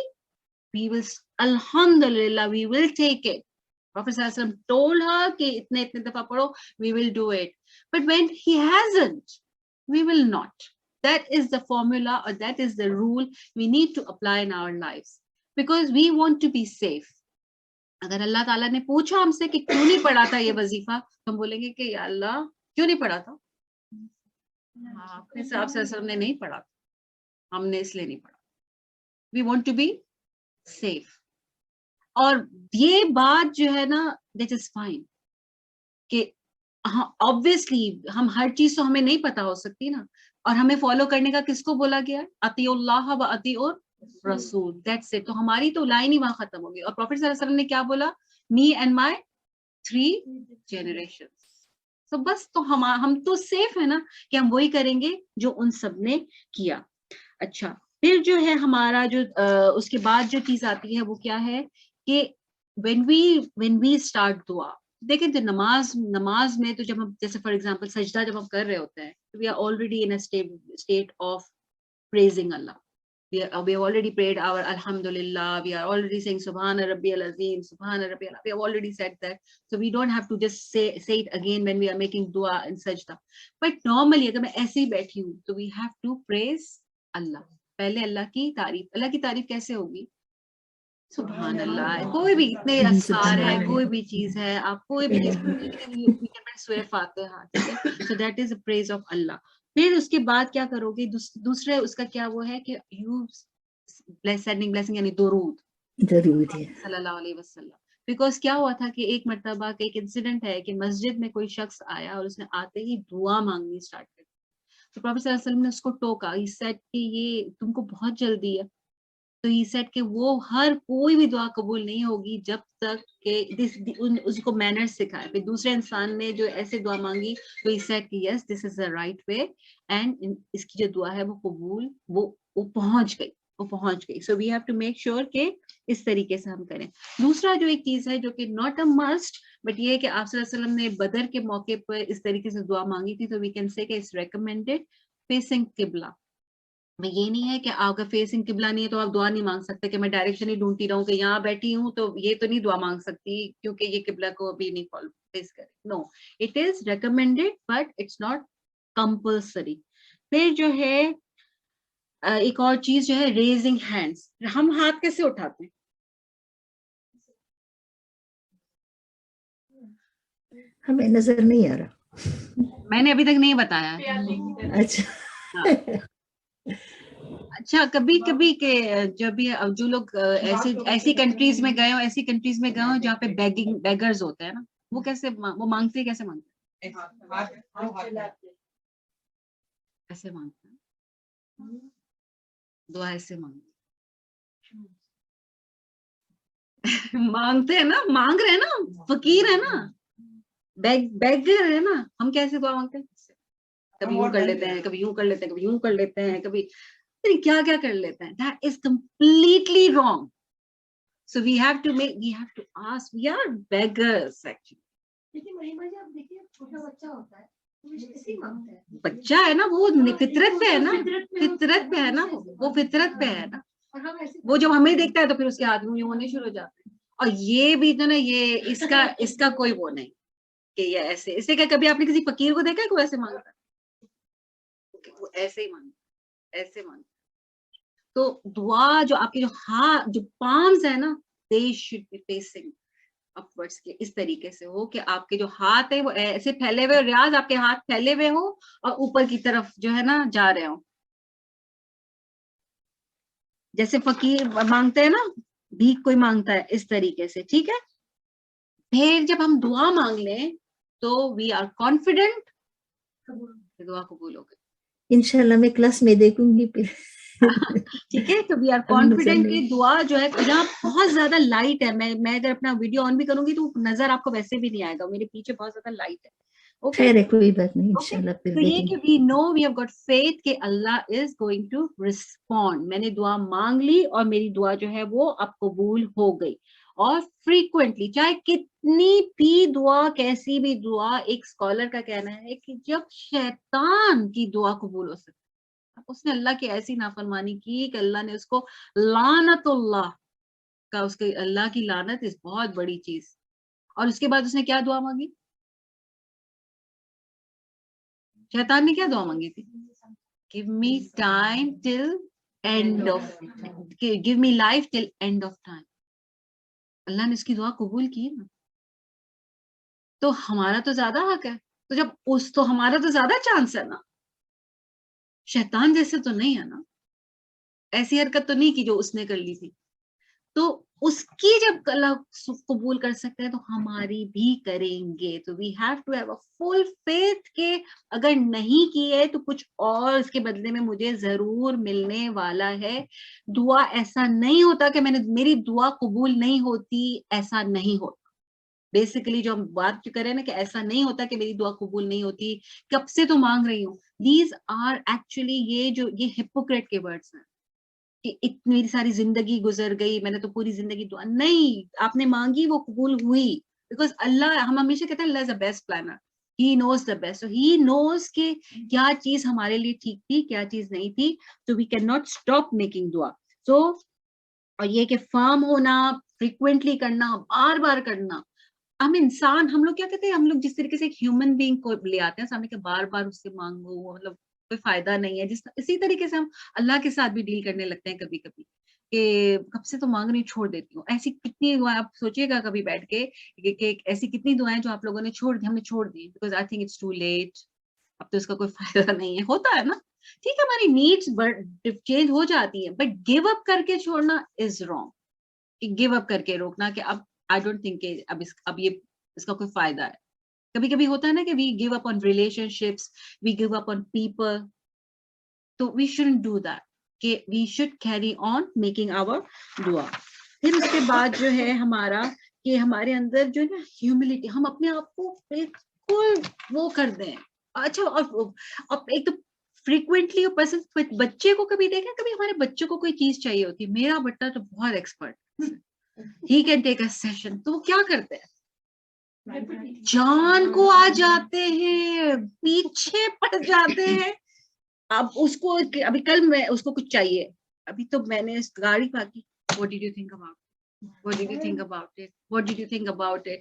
we will alhamdulillah we will take it. Prophet sallallahu alaihi wasallam told her کہ اتنے دفعہ پڑھو, we will do it. But when he hasn't, we will not. That is the formula or that is the rule we need to apply in our lives because we want to be safe. اگر اللہ تعالیٰ نے پوچھا ہم سے کہ کیوں نہیں پڑھا تھا یہ وظیفہ, تو ہم بولیں گے کہ یا اللہ کیوں نہیں پڑھا تھا, آپ صلی اللہ علیہ وسلم نے نہیں پڑھا, ہم نے اس لیے نہیں پڑھا. We want to be safe. اور یہ بات جو ہے نا that is fine کہ obviously ہم ہر چیز تو ہمیں نہیں پتا ہو سکتی نا, اور ہمیں فالو کرنے کا کس کو بولا گیا ہے, اطیعوا اللہ و اطیعوا الرسول, that's it. تو ہماری تو لائن ہی وہاں ختم ہو گئی. اور پروفیٹ صلی اللہ علیہ وسلم نے کیا بولا, me and my 3 generations. تو بس تو ہم تو سیف ہے نا کہ ہم وہی کریں گے جو ان سب نے کیا. اچھا, پھر جو ہے ہمارا جو اس کے بعد جو چیز آتی ہے وہ کیا ہے کہ when we start دعا, دیکھیں تو نماز میں تو جب ہم جیسے فار ایگزامپل سجدہ جب ہم کر رہے ہوتے ہیں, we are already in a state of praising Allah. We have already prayed our alhamdulillah, we are already saying subhana rabbiyal azim, subhana rabbiyal, we have already said that, so we don't have to just say it again when we are making dua and sajda. But normally اگر میں ایسے ہی بیٹھی ہوں تو we have to praise Allah. پہلے اللہ کی تعریف کیسے ہوگی, سبحان اللہ. کوئی بھی اتنے اسرار ہے, کوئی بھی چیز ہے, آپ کوئی بھی چیز سورہ فاتحہ, ٹھیک ہے, so that is the praise of Allah. پھر اس کے بعد کیا کرو گے, دوسرے اس کا کیا وہ ہے کہ you sending blessing یعنی درود صلی اللہ علیہ وسلم. بیکاز کیا ہوا تھا کہ ایک مرتبہ کا ایک انسیڈنٹ ہے کہ مسجد میں کوئی شخص آیا اور اس نے آتے ہی دعا مانگنی اسٹارٹ کر دی. تو پروفیٹ صلی اللہ علیہ وسلم نے اس کو ٹوکا, he said کہ یہ تم کو بہت جلدی ہے. تو he said کہ وہ ہر کوئی بھی دعا قبول نہیں ہوگی جب تک کہ اس کو مینر سکھائے. پھر دوسرے انسان نے جو ایسے دعا مانگی تو he said کہ yes this is the right way, and اس کی جو دعا ہے وہ قبول وہ پہنچ گئی. وہ پہنچ گئی. So we have to make sure کہ اس طریقے سے ہم کریں. دوسرا جو ایک چیز ہے جو کہ ناٹ اے مسٹ بٹ یہ کہ آپ صلی اللہ علیہ وسلم نے بدر کے موقع پر اس طریقے سے دعا مانگی تھی, تو وی کین سے کہ اٹس ریکمینڈیڈ فیسنگ قبلہ. میں یہ نہیں ہے کہ آپ کا فیسنگ قبلہ نہیں ہے تو آپ دعا نہیں مانگ سکتے, کہ میں ڈائریکشن ہی ڈھونڈتی رہوں کہ یہاں بیٹھی ہوں تو یہ تو نہیں دعا مانگ سکتی کیونکہ یہ قبلہ کو ابھی نہیں فالو فیس کرے. No, it is recommended but it's not compulsory. پھر جو ہے ایک اور چیز جو ہے ریزنگ ہینڈس. ہم ہاتھ کیسے اٹھاتے ہیں؟ ہمیں نظر نہیں آ رہا. میں نے ابھی تک نہیں بتایا. اچھا اچھا, کبھی کبھی کہ جب جو لوگ ایسی کنٹریز میں گئے ہوں جہاں پہ بیگرز ہوتے ہیں نا, وہ کیسے وہ مانگتے ہیں, کیسے مانگتے ہیں؟ ایسے مانگتے ہیں, دعا ایسے مانگتے ہیں نا, مانگ رہے ہیں نا, فقیر ہے نا, بیگر ہے نا. ہم کیسے دعا مانگتے ہیں؟ کبھی یوں کر لیتے ہیں, کبھی یوں کر لیتے ہیں, کبھی یوں کر لیتے ہیں, کبھی کیا کیا کر لیتے ہیں. That is completely wrong. So we have to ask. We are beggars actually. بچہ ہے نا, وہ فطرت پہ ہے نا, فطرت پہ ہے نا, وہ فطرت پہ ہے نا. وہ جب ہمیں دیکھتا ہے تو پھر اس کے ہاتھ میں یوں ہونے شروع ہو جاتے ہیں. اور یہ بھی تو نا, یہ اس کا کوئی وہ نہیں کہ یہ ایسے. اس سے کہ کبھی آپ نے کسی فقیر کو دیکھا ہے کوئی ایسے مانگتا ہے؟ وہ ایسے ہی مانگتا, ایسے مانگتا. تو دعا جو آپ کے جو ہاتھ جو پامز ہے نا, they should be facing upwards, کے اس طریقے سے ہو کہ آپ کے جو ہاتھ ہے وہ ایسے پھیلے ہوئے, ریاض آپ کے ہاتھ پھیلے ہوئے ہو اور اوپر کی طرف جو ہے نا جا رہے ہوں, جیسے فقیر مانگتے ہیں نا, بھیک کوئی مانگتا ہے اس طریقے سے. ٹھیک ہے, پھر جب ہم دعا مانگ لیں تو وی آر کانفیڈنٹ دعا قبول ہو گئی. انشاءاللہ میں کلاس میں دیکھوں گی پھر. ٹھیک ہے, تو وی آر کانفیڈنٹ کہ دعا جو ہے یہاں بہت زیادہ لائٹ ہے. میں اگر اپنا ویڈیو آن بھی کروں گی تو نظر آپ کو ویسے بھی نہیں آئے گا, میرے پیچھے بہت زیادہ لائٹ ہے. خیر ہے, کوئی بات نہیں, انشاءاللہ پھر تو یہ کہ we know we have got faith کہ اللہ is going to respond. میں نے دعا مانگ لی اور میری دعا جو ہے وہ اب قبول ہو گئی. اور فریکوینٹلی, چاہے کتنی بھی دعا, کیسی بھی دعا, ایک اسکالر کا کہنا ہے کہ جب شیطان کی دعا قبول ہو سکتی, اس نے اللہ کی ایسی نافرمانی کی کہ اللہ نے اس کو لعنت اللہ کا, اس کے اللہ کی لعنت اس بہت بڑی چیز. اور اس کے بعد اس نے کیا دعا مانگی؟ شیطان نے کیا دعا مانگی تھی؟ Give me time till end of, give me life till end of time. اللہ نے اس کی دعا قبول کی نا. تو ہمارا تو زیادہ حق ہے, تو جب تو ہمارا تو زیادہ چانس ہے نا, شیطان جیسے تو نہیں ہے نا, ایسی حرکت تو نہیں کی جو اس نے کر لی تھی. تو اس کی جب اللہ قبول کر سکتے ہیں تو ہماری بھی کریں گے. تو we have to have a full faith کہ اگر نہیں کی ہے تو کچھ اور اس کے بدلے میں مجھے ضرور ملنے والا ہے. دعا ایسا نہیں ہوتا کہ میری دعا قبول نہیں ہوتی, ایسا نہیں ہوتا. بیسیکلی جو ہم بات کریں نا کہ ایسا نہیں ہوتا کہ میری دعا قبول نہیں ہوتی, کب سے تو مانگ رہی ہوں. دیز آر ایکچولی یہ ہپوکریٹ کے ورڈز ہیں کہ اتنی ساری زندگی گزر گئی, میں نے تو پوری زندگی دعا نہیں, آپ نے مانگی وہ قبول ہوئی. بیکاز اللہ, ہم ہمیشہ کہتے ہیں Allah is the best planner, he knows the best. So he knows کہ کیا چیز ہمارے لیے ٹھیک تھی, کیا چیز نہیں تھی. So we can not stop making dua. So اور یہ کہ فرم ہونا, فریکوینٹلی کرنا, بار بار کرنا. ہم انسان, ہم لوگ کیا کہتے ہیں, ہم لوگ جس طریقے سے ایک ہیومن بینگ کو لے آتے ہیں سامنے کہ بار بار اس سے مانگو, مطلب کوئی فائدہ نہیں ہے. اسی طریقے سے ہم اللہ کے ساتھ بھی ڈیل کرنے لگتے ہیں کبھی کبھی کہ کب سے تو مانگنی چھوڑ دیتی ہوں. ایسی کتنی دعائیں, آپ سوچیے گا کبھی بیٹھ کے کہ ایسی کتنی دعائیں جو آپ لوگوں نے چھوڑ دی, ہم نے چھوڑ دی because I think it's too late, اب تو اس کا کوئی فائدہ نہیں ہے. ہوتا ہے نا, ٹھیک ہے, ہماری نیڈس چینج ہو جاتی ہے, بٹ گیو اپ کر کے چھوڑنا از رانگ. کہ گیو اپ کر کے روکنا کہ اب آئی ڈونٹ تھنک کہ اب یہ اس کا کوئی فائدہ ہے. کبھی کبھی ہوتا ہے نا کہ we give up on relationships, we give up on people. تو وی شوڈنٹ ڈو دیٹ, کہ we should carry on making our dua. پھر اس کے بعد جو ہے ہمارا کہ ہمارے اندر جو ہے نا ہیوملٹی, ہم اپنے آپ کو بالکل وہ کر دیں. اچھا, اور ایک تو frequently person بچے کو کبھی دیکھا, کبھی ہمارے بچوں کو کوئی چیز چاہیے ہوتی ہے, میرا بیٹا تو بہت expert, he can take a session, تو وہ کیا کرتے ہیں, جان کو آ جاتے ہیں, پیچھے پڑ جاتے ہیں. اب اس کو ابھی کل میں اس کو کچھ چاہیے, ابھی تو میں نے گاڑی پاکی, what did you think about it? What did you think about it? What did you think about it?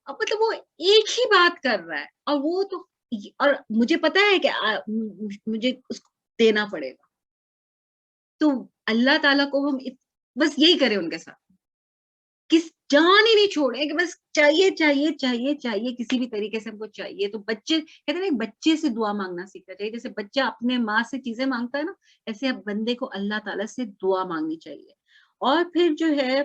اب مطلب وہ ایک ہی بات کر رہا ہے, اور وہ تو, اور مجھے پتا ہے کہ مجھے اس کو دینا پڑے گا. تو اللہ تعالیٰ کو ہم بس یہی کریں ان کے ساتھ, کس جان ہی نہیں چھوڑے کہ بس چاہیے چاہیے چاہیے چاہیے, کسی بھی طریقے سے ہم کو چاہیے. تو بچے کہتے ہیں بچے سے دعا مانگنا سیکھنا چاہیے, جیسے بچہ اپنے ماں سے چیزیں مانگتا ہے نا, ایسے اب بندے کو اللہ تعالیٰ سے دعا مانگنی چاہیے. اور پھر جو ہے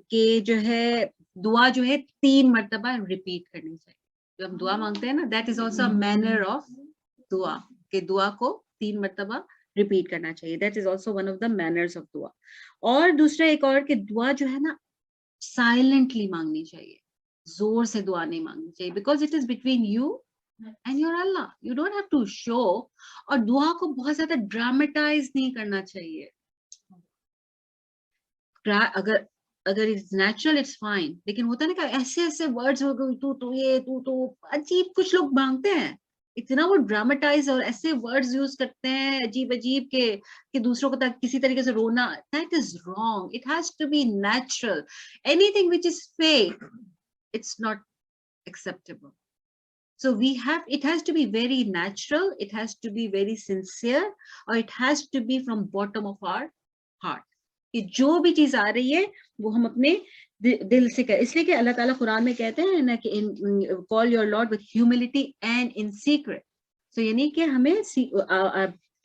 کہ جو ہے دعا جو ہے 3 مرتبہ ریپیٹ کرنی چاہیے. جو ہم دعا مانگتے ہیں نا, that is also manner of دعا, کہ دعا کو 3 مرتبہ ریپیٹ کرنا چاہیے. That is also one of the manners of دعا. اور دوسرا ایک اور کہ دعا جو ہے نا سائلنٹلی مانگنی چاہیے, زور سے دعا نہیں مانگنی چاہیے, because it is between you and your Allah, you don't have to show. اور دعا کو بہت زیادہ ڈراماٹائز نہیں کرنا چاہیے. اگر اٹس نیچرل اٹس فائن, لیکن ہوتا ہے نا کہ ایسے ایسے ورڈز ہو گئے, تو یہ تو عجیب کچھ لوگ مانگتے ہیں, اتنا وہ ڈراماٹائز اور ایسے ورڈز یوز کرتے ہیں عجیب عجیب کہ دوسروں کو کسی طریقے سے رونا. That is wrong. It has to be natural. Anything which is fake, it's not acceptable. So it has to be very natural, it has to be very sincere, or it has to be from bottom of our heart. کہ جو بھی چیز آ رہی ہے وہ ہم اپنے دل سے کریں. اس لیے کہ اللہ تعالیٰ قرآن میں کہتے ہیں نا کہ call your Lord with humility and in secret. So یعنی کہ ہمیں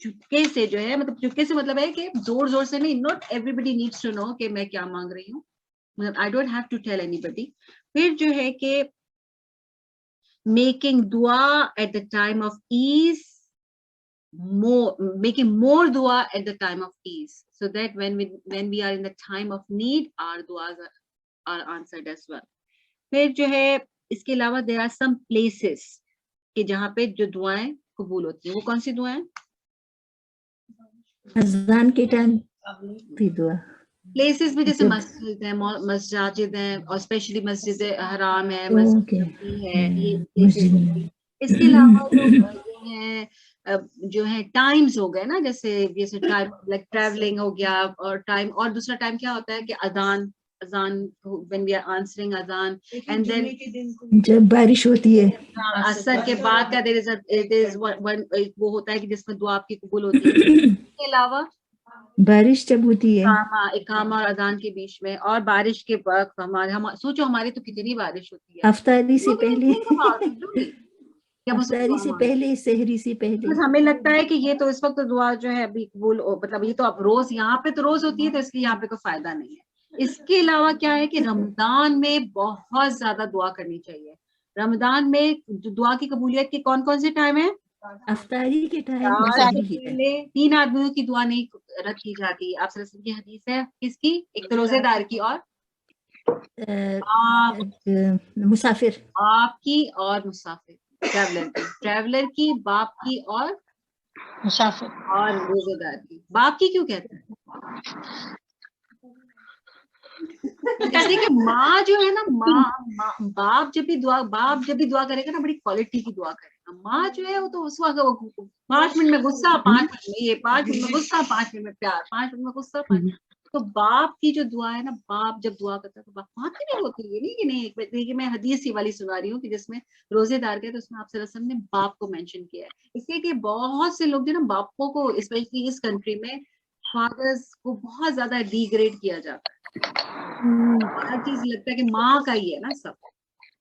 چپکے سے جو ہے, مطلب چپکے سے مطلب ہے کہ زور زور سے نہیں, not everybody needs to know کہ میں کیا مانگ رہی ہوں, I don't have to tell anybody. پھر جو ہے کہ making dua at the time of ease, making more dua at the time of ease, so that when we are in the time of need, our duas are answered as well. پھر جو ہے اس کے علاوہ there are some places کہ جہاں پہ جو دعائیں قبول ہوتی ہیں. وہ کون سی دعائیں؟ اذان کے ٹائم بھی دعا. پلیسز میں جیسے مسجد ہیں, مساجد ہیں, اور اسپیشلی مسجد حرام ہے, مسجد ہے. اس کے علاوہ جو ہے ٹائمز ہو گئے نا, جیسے لائک ٹریولنگ ہو گیا, اور ٹائم, اور دوسرا ٹائم کیا ہوتا ہے کہ اذان when we are answering اذان, and then جب بارش ہوتی ہے عصر کے بعد کا وہ ہوتا ہے کہ جس میں دعا آپ کی قبول ہوتی ہے. اس کے علاوہ بارش جب ہوتی ہے, اقامہ اور اذان کے بیچ میں, اور بارش کے وقت سوچو ہماری تو کتنی بارش ہوتی ہے. افطاری سے پہلے, افطاری سے پہلے, سحری سے پہلے. ہمیں لگتا ہے کہ یہ تو اس وقت دعا جو ہے ابھی قبول, مطلب یہ تو اب روز یہاں پہ تو روز ہوتی ہے, تو اس لیے یہاں پہ کوئی فائدہ نہیں ہے. اس کے علاوہ کیا ہے کہ رمضان میں بہت زیادہ دعا کرنی چاہیے. رمضان میں دعا کی قبولیت کے کون کون سے ٹائم ہیں؟ افطاری کے ٹائم, 3 آدمیوں کی دعا نہیں رد کی جاتی. آپ صلی اللہ علیہ وسلم کی حدیث ہے, کس کی؟ ایک تو روزے دار کی, اور مسافر, آپ کی, اور مسافر, ٹریولر کی, باپ کی, اور مسافر, اور روزے دار کی. باپ کی کیوں کہتے ہیں؟ اس لیے کہ ماں جو ہے نا, باپ جب بھی دعا کرے گا نا, بڑی کوالٹی کی دعا کرے گا. ماں جو ہے وہ تو اس وقت 5 منٹ میں غصہ, 5 منٹ میں یہ, 5 منٹ میں غصہ, 5 منٹ میں پیار, 5 منٹ میں غصہ. تو باپ کی جو دعا ہے نا, باپ جب دعا کرتا ہے تو باپ کی نہیں ہوتی ہے. نہیں کہ نہیں, کہ میں حدیث ہی والی سنا رہی ہوں کہ جس میں روزے دار کے, تو اس میں آپ صلی اللہ علیہ وسلم نے باپ کو مینشن کیا ہے. اس لیے کہ بہت سے لوگ جو نا باپوں کو, اسپیشلی اس کنٹری میں فادرز کو بہت زیادہ ڈی گریڈ کیا جاتا ہے. ہر چیز لگتا ہے کہ ماں کا ہی ہے نا سب.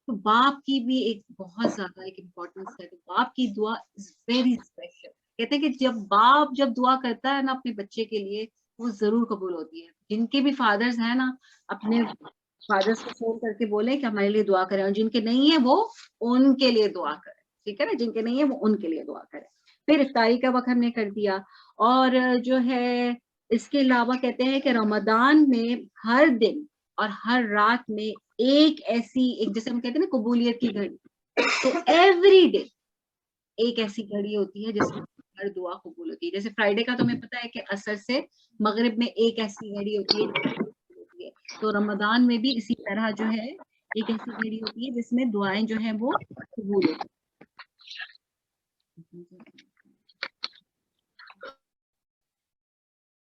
تو باپ کی بھی ایک بہت زیادہ ایک امپورٹنس ہے. تو باپ کی دعا از ویری اسپیشل. کہتے ہیں کہ جب دعا کرتا ہے نا اپنے بچے کے لیے, وہ ضرور قبول ہوتی ہے. جن کے بھی فادرز ہیں نا, اپنے فادرز کو فون کر کے بولیں کہ ہمارے لیے دعا کریں, اور جن کے نہیں ہیں وہ ان کے لیے دعا کریں. ٹھیک ہے نا, جن کے نہیں ہیں وہ ان کے لیے دعا کریں. پھر افطاری کا وقت ہم نے کر دیا. اور جو ہے اس کے علاوہ کہتے ہیں کہ رمضان میں ہر دن اور ہر رات میں ایک جیسے ہم کہتے ہیں نا قبولیت کی گھڑی, تو ایوری ڈے ایک ایسی گھڑی ہوتی ہے جس میں ہر دعا قبول ہوتی ہے. جیسے فرائیڈے کا تمہیں پتا ہے کہ عصر سے مغرب میں ایک ایسی گھڑی ہوتی ہے, تو رمضان میں بھی اسی طرح جو ہے ایک ایسی گھڑی ہوتی ہے جس میں دعائیں جو ہیں وہ قبول ہوتی ہیں.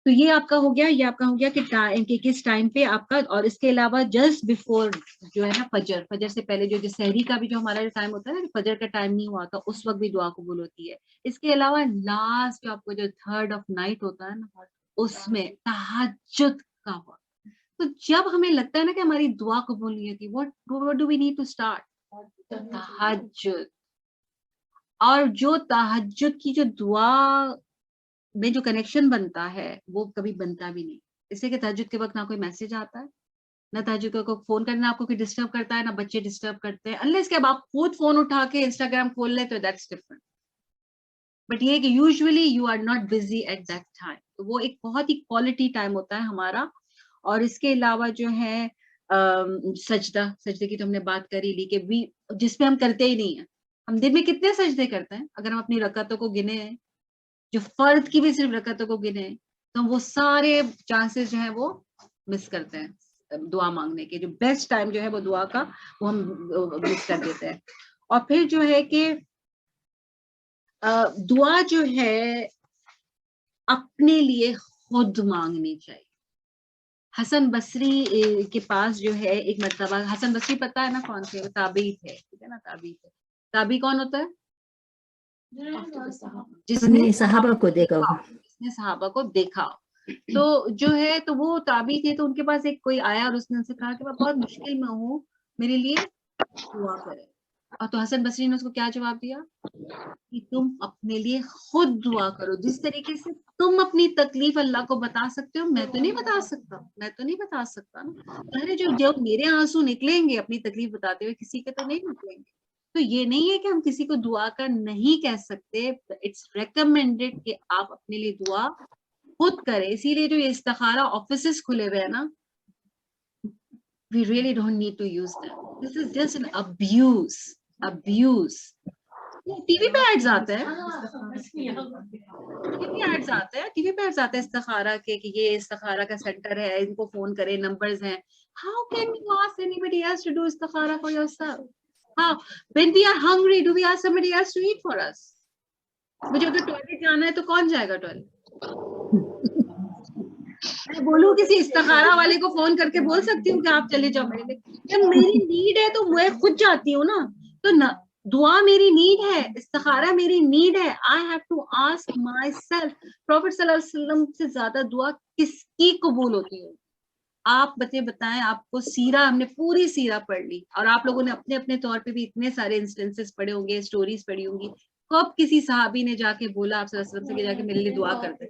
تو یہ آپ کا ہو گیا کہ کس ٹائم پہ آپ کا, اور اس کے علاوہ جسٹ بفور جو ہے نا فجر سے پہلے جو سحری کا بھی جو ہمارا ٹائم ہوتا ہے نا, فجر کا ٹائم نہیں ہوا تو اس وقت بھی دعا قبول ہوتی ہے. اس کے علاوہ لاسٹ جو آپ کو جو 3rd آف نائٹ ہوتا ہے نا, اس میں تہجد کا وقت. تو جب ہمیں لگتا ہے نا کہ ہماری دعا قبول نہیں ہوتی, what do we need to start? تہجد. اور جو تہجد کی جو دعا میں جو کنیکشن بنتا ہے وہ کبھی بنتا بھی نہیں, اس لیے کہ تہجد کے وقت نہ کوئی میسج آتا ہے, نہ تہجد کو فون کرنا آپ کو کوئی ڈسٹرب کرتا ہے, نہ بچے ڈسٹرب کرتے ہیں, انلیس کہ اب آپ خود فون اٹھا کے انسٹاگرام کھول لیں تو دیٹس ڈفرنٹ. بٹ یہ کہ usually you are not busy at that time, تو وہ ایک بہت ہی کوالٹی ٹائم ہوتا ہے ہمارا. اور اس کے علاوہ جو ہے سجدے کی تو ہم نے بات کر ہی لی کہ جس پہ ہم کرتے ہی نہیں ہیں. ہم دن میں کتنے سجدے کرتے ہیں اگر ہم اپنی رکعتوں کو گنے ہیں, جو فرض کی بھی صرف رکعتوں کو گنے تو ہم وہ سارے چانسز جو ہیں وہ مس کرتے ہیں دعا مانگنے کے. جو بیسٹ ٹائم جو ہے وہ دعا کا وہ ہم مس کر دیتے ہیں. اور پھر جو ہے کہ دعا جو ہے اپنے لیے خود مانگنی چاہیے. حسن بصری کے پاس جو ہے ایک مرتبہ, حسن بصری پتا ہے نا کون سے, تابعی تھے, ٹھیک ہے نا, تابعی تھے. تابعی کون ہوتا ہے؟ جس نے صحابہ کو دیکھا ہوگا. جس نے صحابہ کو دیکھا. تو جو ہے تو وہ تابعی تھے, تو ان کے پاس ایک کوئی آیا اور اس نے ان سے کہا کہ میں بہت مشکل میں ہوں, میرے لیے دعا کرے. اور تو حسن بصری نے اس کو کیا جواب دیا کہ تم اپنے لیے خود دعا کرو. جس طریقے سے تم اپنی تکلیف اللہ کو بتا سکتے ہو, میں تو نہیں بتا سکتا نا. ارے جو میرے آنسو نکلیں گے اپنی تکلیف بتاتے ہوئے, کسی کے تو نہیں نکلیں گے. تو یہ نہیں ہے کہ ہم کسی کو دعا کا نہیں کہہ سکتے, اٹس ریکمینڈیڈ کہ آپ اپنے لیے دعا خود کریں. اسی لیے جو یہ استخارہ آفیسز کھلے ہوئے ہیں نا, we really don't need to use them. This is just an abuse. T V پہ ایڈز آتے ہیں, ٹی وی پہ ایڈز آتے ہیں استخارہ کے کہ یہ استخارہ کا سینٹر ہے, ان کو فون کرے, نمبرز ہیں. How can you ask anybody else to do استخارہ for yourself? How? When we are hungry, do we ask somebody else to eat for us? مجھے اگر ٹوائلٹ جانا ہے تو کون جائے گا ٹوائلٹ؟ میں بولوں کسی استخارہ والے کو فون کر کے بول سکتی ہوں کہ آپ چلے جاؤ میرے لیے؟ جب میری نیڈ ہے تو میں خود جاتی ہوں نا. تو دعا میری نیڈ ہے, استخارہ میری نیڈ ہے. I have to ask myself. Prophet صلی اللہ علیہ وسلم سے زیادہ دعا کس کی قبول ہوتی ہے؟ آپ بتائیں, آپ کو سیرہ, ہم نے پوری سیرہ پڑھ لی, اور آپ لوگوں نے اپنے اپنے طور پہ بھی اتنے سارے انسٹنسز پڑھے ہوں گے, اسٹوریز پڑھی ہوں گی. کب کسی صحابی نے جا کے بولا آپ صلی اللہ علیہ وسلم سے جا کے میرے لیے دعا کر دیں؟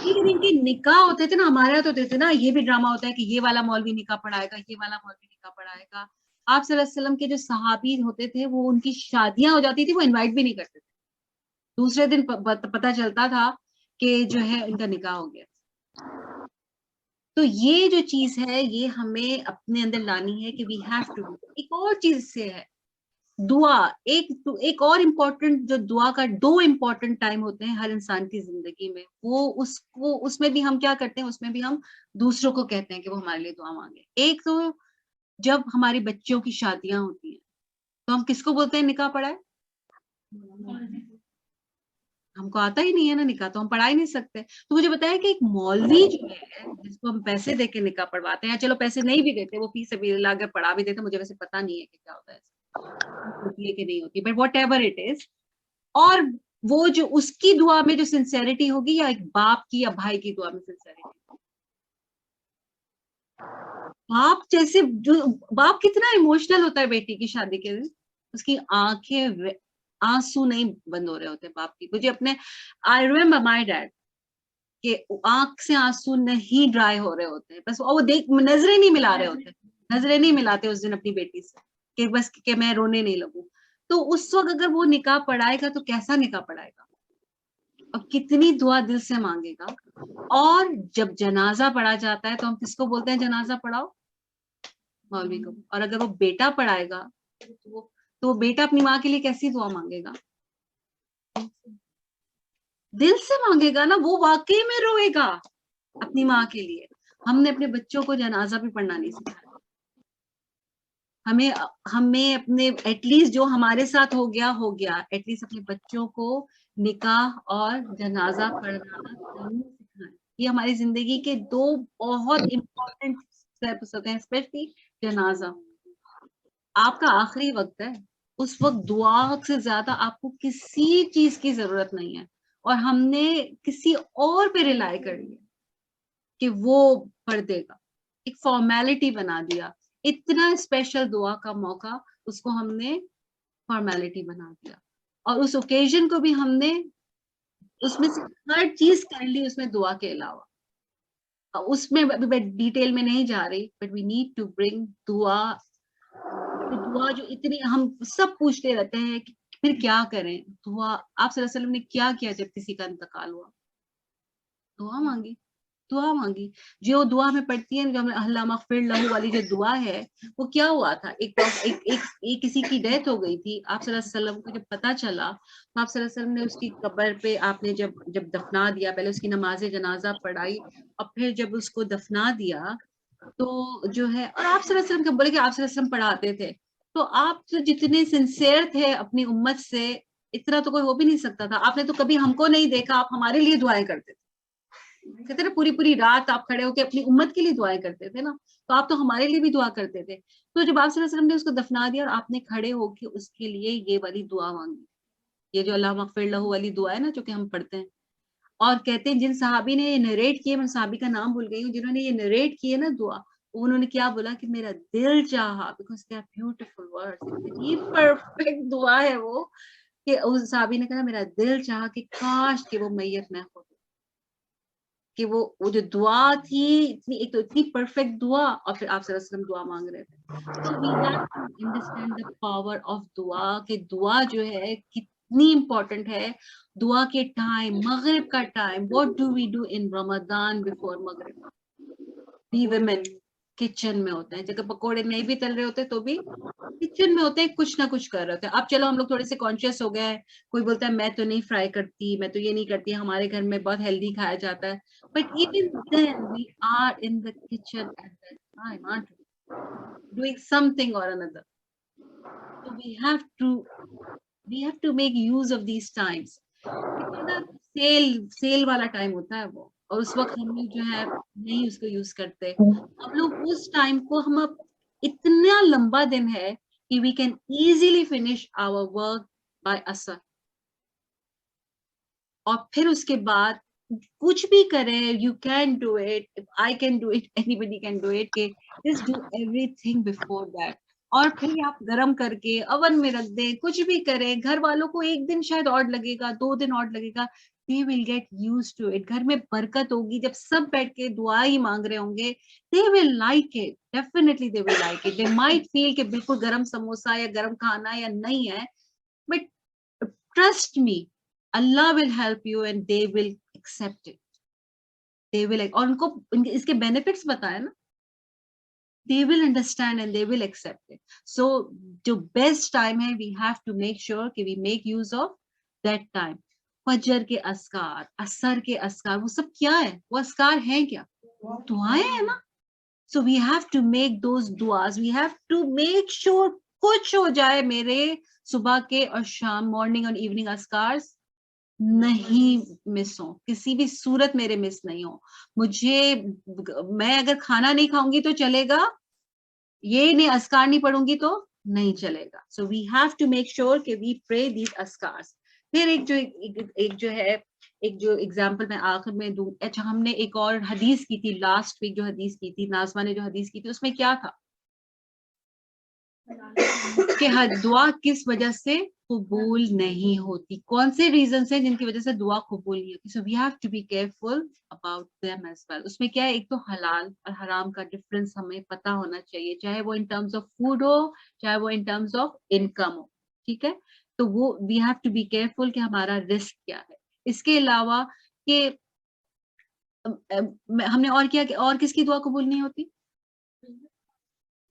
لیکن ان کے نکاح ہوتے تھے نا, ہمارے یہاں تو ہوتے تھے نا, یہ بھی ڈرامہ ہوتا ہے کہ یہ والا مولوی نکاح پڑھائے گا, یہ والا مولوی نکاح پڑھائے گا. آپ صلی اللہ علیہ وسلم کے جو صحابی ہوتے تھے وہ ان کی شادیاں ہو جاتی تھی, وہ انوائٹ بھی نہیں کرتے تھے. دوسرے دن پتہ چلتا تھا کہ جو ہے ان کا نکاح ہو گیا. تو یہ جو چیز ہے یہ ہمیں اپنے اندر لانی ہے کہ وی ہیو ٹو. ایک اور چیز سے ہے دعا, ایک اور امپورٹنٹ, جو دعا کا 2 امپورٹنٹ ٹائم ہوتے ہیں ہر انسان کی زندگی میں, وہ اس میں بھی ہم کیا کرتے ہیں, اس میں بھی ہم دوسروں کو کہتے ہیں کہ وہ ہمارے لیے دعا مانگے. ایک تو جب ہماری بچوں کی شادیاں ہوتی ہیں تو ہم کس کو بولتے ہیں نکاح پڑھائے؟ ہم کو آتا ہی نہیں ہے نا نکاح, تو ہم پڑھا ہی نہیں سکتے. تو مجھے بتایا کہ ایک مولوی جو ہے جس کو ہم پیسے دے کے نکاح پڑھواتے ہیں, چلو پیسے نہیں بھی دیتے, وہ فی سبیل اللہ اگر پڑھا بھی دیتے, مجھے ویسے پتا نہیں ہے کہ کیا ہوتا ہے, ہوتی ہے کہ نہیں ہوتی, but what ever it is. اور وہ جو اس کی دعا میں جو سنسیئرٹی ہوگی, یا ایک باپ کی یا بھائی کی دعا میں سنسیئرٹی ہوگی. باپ جیسے باپ کتنا ایموشنل ہوتا ہے بیٹی کی شادی کے دن, اس کی آنکھیں آنسو نہیں بند ہو رہے ہوتے باپ کی. مجھے اپنے I remember my dad کہ آنکھ سے آنسو نہیں ڈرائی ہو رہے ہوتے, بس وہ نظریں نہیں ملا رہے ہوتے, نظریں نہیں ملاتے اس دن اپنی بیٹی سے کہ بس کہ میں رونے نہیں لگوں. تو اس وقت اگر وہ نکاح پڑھائے گا تو کیسا نکاح پڑھائے گا, اور کتنی دعا دل سے مانگے گا. اور جب جنازہ پڑھا جاتا ہے تو ہم کس کو بولتے ہیں جنازہ پڑھاؤ؟ مولوی کو. اور اگر وہ بیٹا پڑھائے گا تو وہ بیٹا اپنی ماں کے لیے کیسی دعا مانگے گا؟ دل سے مانگے گا نا, وہ واقعی میں روئے گا اپنی ماں کے لیے. ہم نے اپنے بچوں کو جنازہ بھی پڑھنا نہیں سکھایا. ہمیں اپنے ایٹ لیسٹ جو ہمارے ساتھ ہو گیا ایٹ لیسٹ اپنے بچوں کو نکاح اور جنازہ پڑھنا ضرور سکھائیں. یہ ہماری زندگی کے دو بہت امپورٹنٹ اسٹیپس ہوتے ہیں, اسپیشلی جنازہ. آپ کا آخری وقت ہے, اس وقت دعا سے زیادہ آپ کو کسی چیز کی ضرورت نہیں ہے, اور ہم نے کسی اور پہ ریلائی کر لیا کہ وہ پڑھ دے گا, ایک فارمیلٹی بنا دیا. اتنا اسپیشل دعا کا موقع اس کو ہم نے فارمیلٹی بنا دیا, اور اس اوکیزن کو بھی ہم نے اس میں سے ہر چیز کر لی اس میں دعا کے علاوہ. اس میں ڈیٹیل میں نہیں جا رہی, but we need to bring دعا. دعا جو اتنی ہم سب پوچھتے رہتے ہیں کہ پھر کیا کریں. دعا آپ صلی اللہ علیہ وسلم نے کیا کیا جب کسی کا انتقال ہوا؟ دعا مانگی, دعا مانگی. جو دعا میں پڑھتی ہے, جو اللہ مغفر لہ والی جو دعا ہے, وہ کیا ہوا تھا, ایک کسی کی ڈیتھ ہو گئی تھی. آپ صلی اللہ علیہ وسلم کو جب پتا چلا تو آپ صلی اللہ علیہ وسلم نے اس کی قبر پہ آپ نے جب دفنا دیا, پہلے اس کی نماز جنازہ پڑھائی, اور پھر جب اس کو دفنا دیا تو جو ہے, اور آپ صلی اللہ علیہ وسلم کو بولے کہ آپ صلی اللہ علیہ وسلم پڑھاتے تھے, تو آپ تو جتنے سنسیئر تھے اپنی امت سے, اتنا تو کوئی ہو بھی نہیں سکتا تھا. آپ نے تو کبھی ہم کو نہیں دیکھا, آپ ہمارے لیے دعائیں کرتے تھے. کہتے نا پوری رات آپ کھڑے ہو کے اپنی امت کے لیے دعائیں کرتے تھے نا, تو آپ تو ہمارے لیے بھی دعا کرتے تھے. تو جب آپ صلی اللہ علیہ وسلم نے اس کو دفنا دیا اور آپ نے کھڑے ہو کے اس کے لیے یہ والی دعا مانگی, یہ جو اللہ مغفر لہ والی دعا ہے نا, جو کہ ہم پڑھتے ہیں, اور کہتے ہیں جن صحابی نے یہ نریٹ کیے, میں صحابی کا نام بھول گئی ہوں, جنہوں نے یہ نریٹ کیے نا دعا, انہوں نے کیا بولا کہ میرا دل چاہا, because they are beautiful words, اتنی پرفیکٹ دعا ہے وہ, کہ اس صحابی نے کہا میرا دل چاہا کہ کاش کہ وہ میت میں خود, کہ وہ جو دعا تھی ایک تو اتنی پرفیکٹ دعا, اور پھر آپ صلی اللہ علیہ وسلم دعا مانگ رہے تھے. تو we have to understand the power of دعا, کہ دعا جو ہے کتنی امپورٹنٹ ہے. دعا کے ٹائم, مغرب کا time, what do we do in Ramadan before مغرب؟ وی ویمن کچن میں ہوتے ہیں, جگہ پکوڑے نہیں بھی تل رہے ہوتے تو بھی کچن میں ہوتے ہیں, کچھ نہ کچھ کر رہے ہوتے ہیں. اب چلو ہم لوگ تھوڑے سے کانشیس ہو گئے ہیں, کوئی بولتا ہے میں تو نہیں فرائی کرتی, میں تو یہ نہیں کرتی, ہمارے گھر میں بہت ہیلدی کھایا جاتا ہے, but even then we are in the kitchen at that time, aren't we? Doing something or another. So we have to make use of these times. سیل والا ٹائم ہوتا ہے وہ, اور اس وقت ہم لوگ جو ہے نہیں اس کو یوز کرتے. ہم لوگ اس ٹائم کو, ہم اب اتنا لمبا دن ہے کہ we can easily finish our work by asr, اور پھر اس کے بعد کچھ بھی کریں, you can do it, I can do it, anybody can do it, کہ just do everything before that. اور پھر آپ گرم کر کے اوون میں رکھ دیں, کچھ بھی کریں. گھر والوں کو ایک دن شاید اور لگے گا, 2 دن اور لگے گا, they will get used to it. گھر میں برکت ہوگی جب سب بیٹھ کے دعا ہی مانگ رہے ہوں گے. they will like it, definitely they will like it. they might feel کہ بالکل گرم سموسا یا گرم کھانا یا نہیں ہے, but trust me, Allah will help you and they will accept it. They will, اور ان کو اس کے benefits بتائے نا, they will understand and they will accept it. So جو best time ہے, we have to make sure کہ we make use of that time. فجر کے اذکار, عصر کے اذکار, وہ سب کیا ہے, وہ اذکار ہیں کیا, دعائیں ہیں نا. So we have to make those duas, we have to make sure کچھ ہو جائے میرے صبح کے اور شام, مارننگ اور ایوننگ اذکار نہیں مس ہو, کسی بھی صورت میرے مس نہیں ہو. میں اگر کھانا نہیں کھاؤں گی تو چلے گا, یہ نہیں اذکار نہیں پڑھوں گی تو نہیں چلے گا. So we have to make sure کہ we pray these اذکار. پھر ایک جو ایگزامپل میں آخر میں دوں. اچھا, ہم نے ایک اور حدیث کی تھی لاسٹ ویک, جو حدیث کی تھی ناظمہ نے, جو حدیث کی تھی اس میں کیا تھا کہ دعا کس وجہ سے قبول نہیں ہوتی, کون سے ریزنس ہیں جن کی وجہ سے دعا قبول نہیں ہوتی. So we have to be careful about them as well. اس میں کیا ہے, ایک تو حلال اور حرام کا ڈفرنس ہمیں پتا ہونا چاہیے, چاہے وہ ان ٹرمز آف فوڈ ہو, چاہے وہ ان ٹرمز آف انکم ہو, ٹھیک ہے. تو وہ we have to be careful کہ ہمارا رسک کیا ہے. اس کے علاوہ کہ ہم نے اور کیا کہ اور کس کی دعا قبول نہیں ہوتی,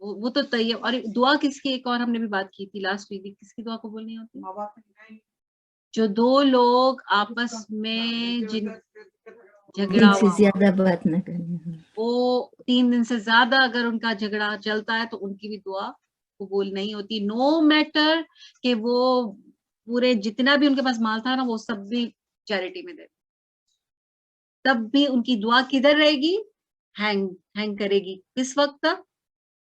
وہ تو طیب. اور دعا کس کی, ایک اور ہم نے بھی بات کی تھی لاسٹ ویک, کس کی دعا قبول نہیں ہوتی, جو دو لوگ آپس میں جن جھگڑا ایک سے ہوا زیادہ بات نہ کریں. وہ 3 دن سے زیادہ اگر ان کا جھگڑا چلتا ہے تو ان کی بھی دعا قبول نہیں ہوتی, نو میٹر کہ وہ پورے جتنا بھی ان کے پاس مال تھا نا وہ سب بھی چیریٹی میں دے, تب بھی ان کی دعا کدھر رہے گی؟ ہینگ کرے گی. کس وقت تک؟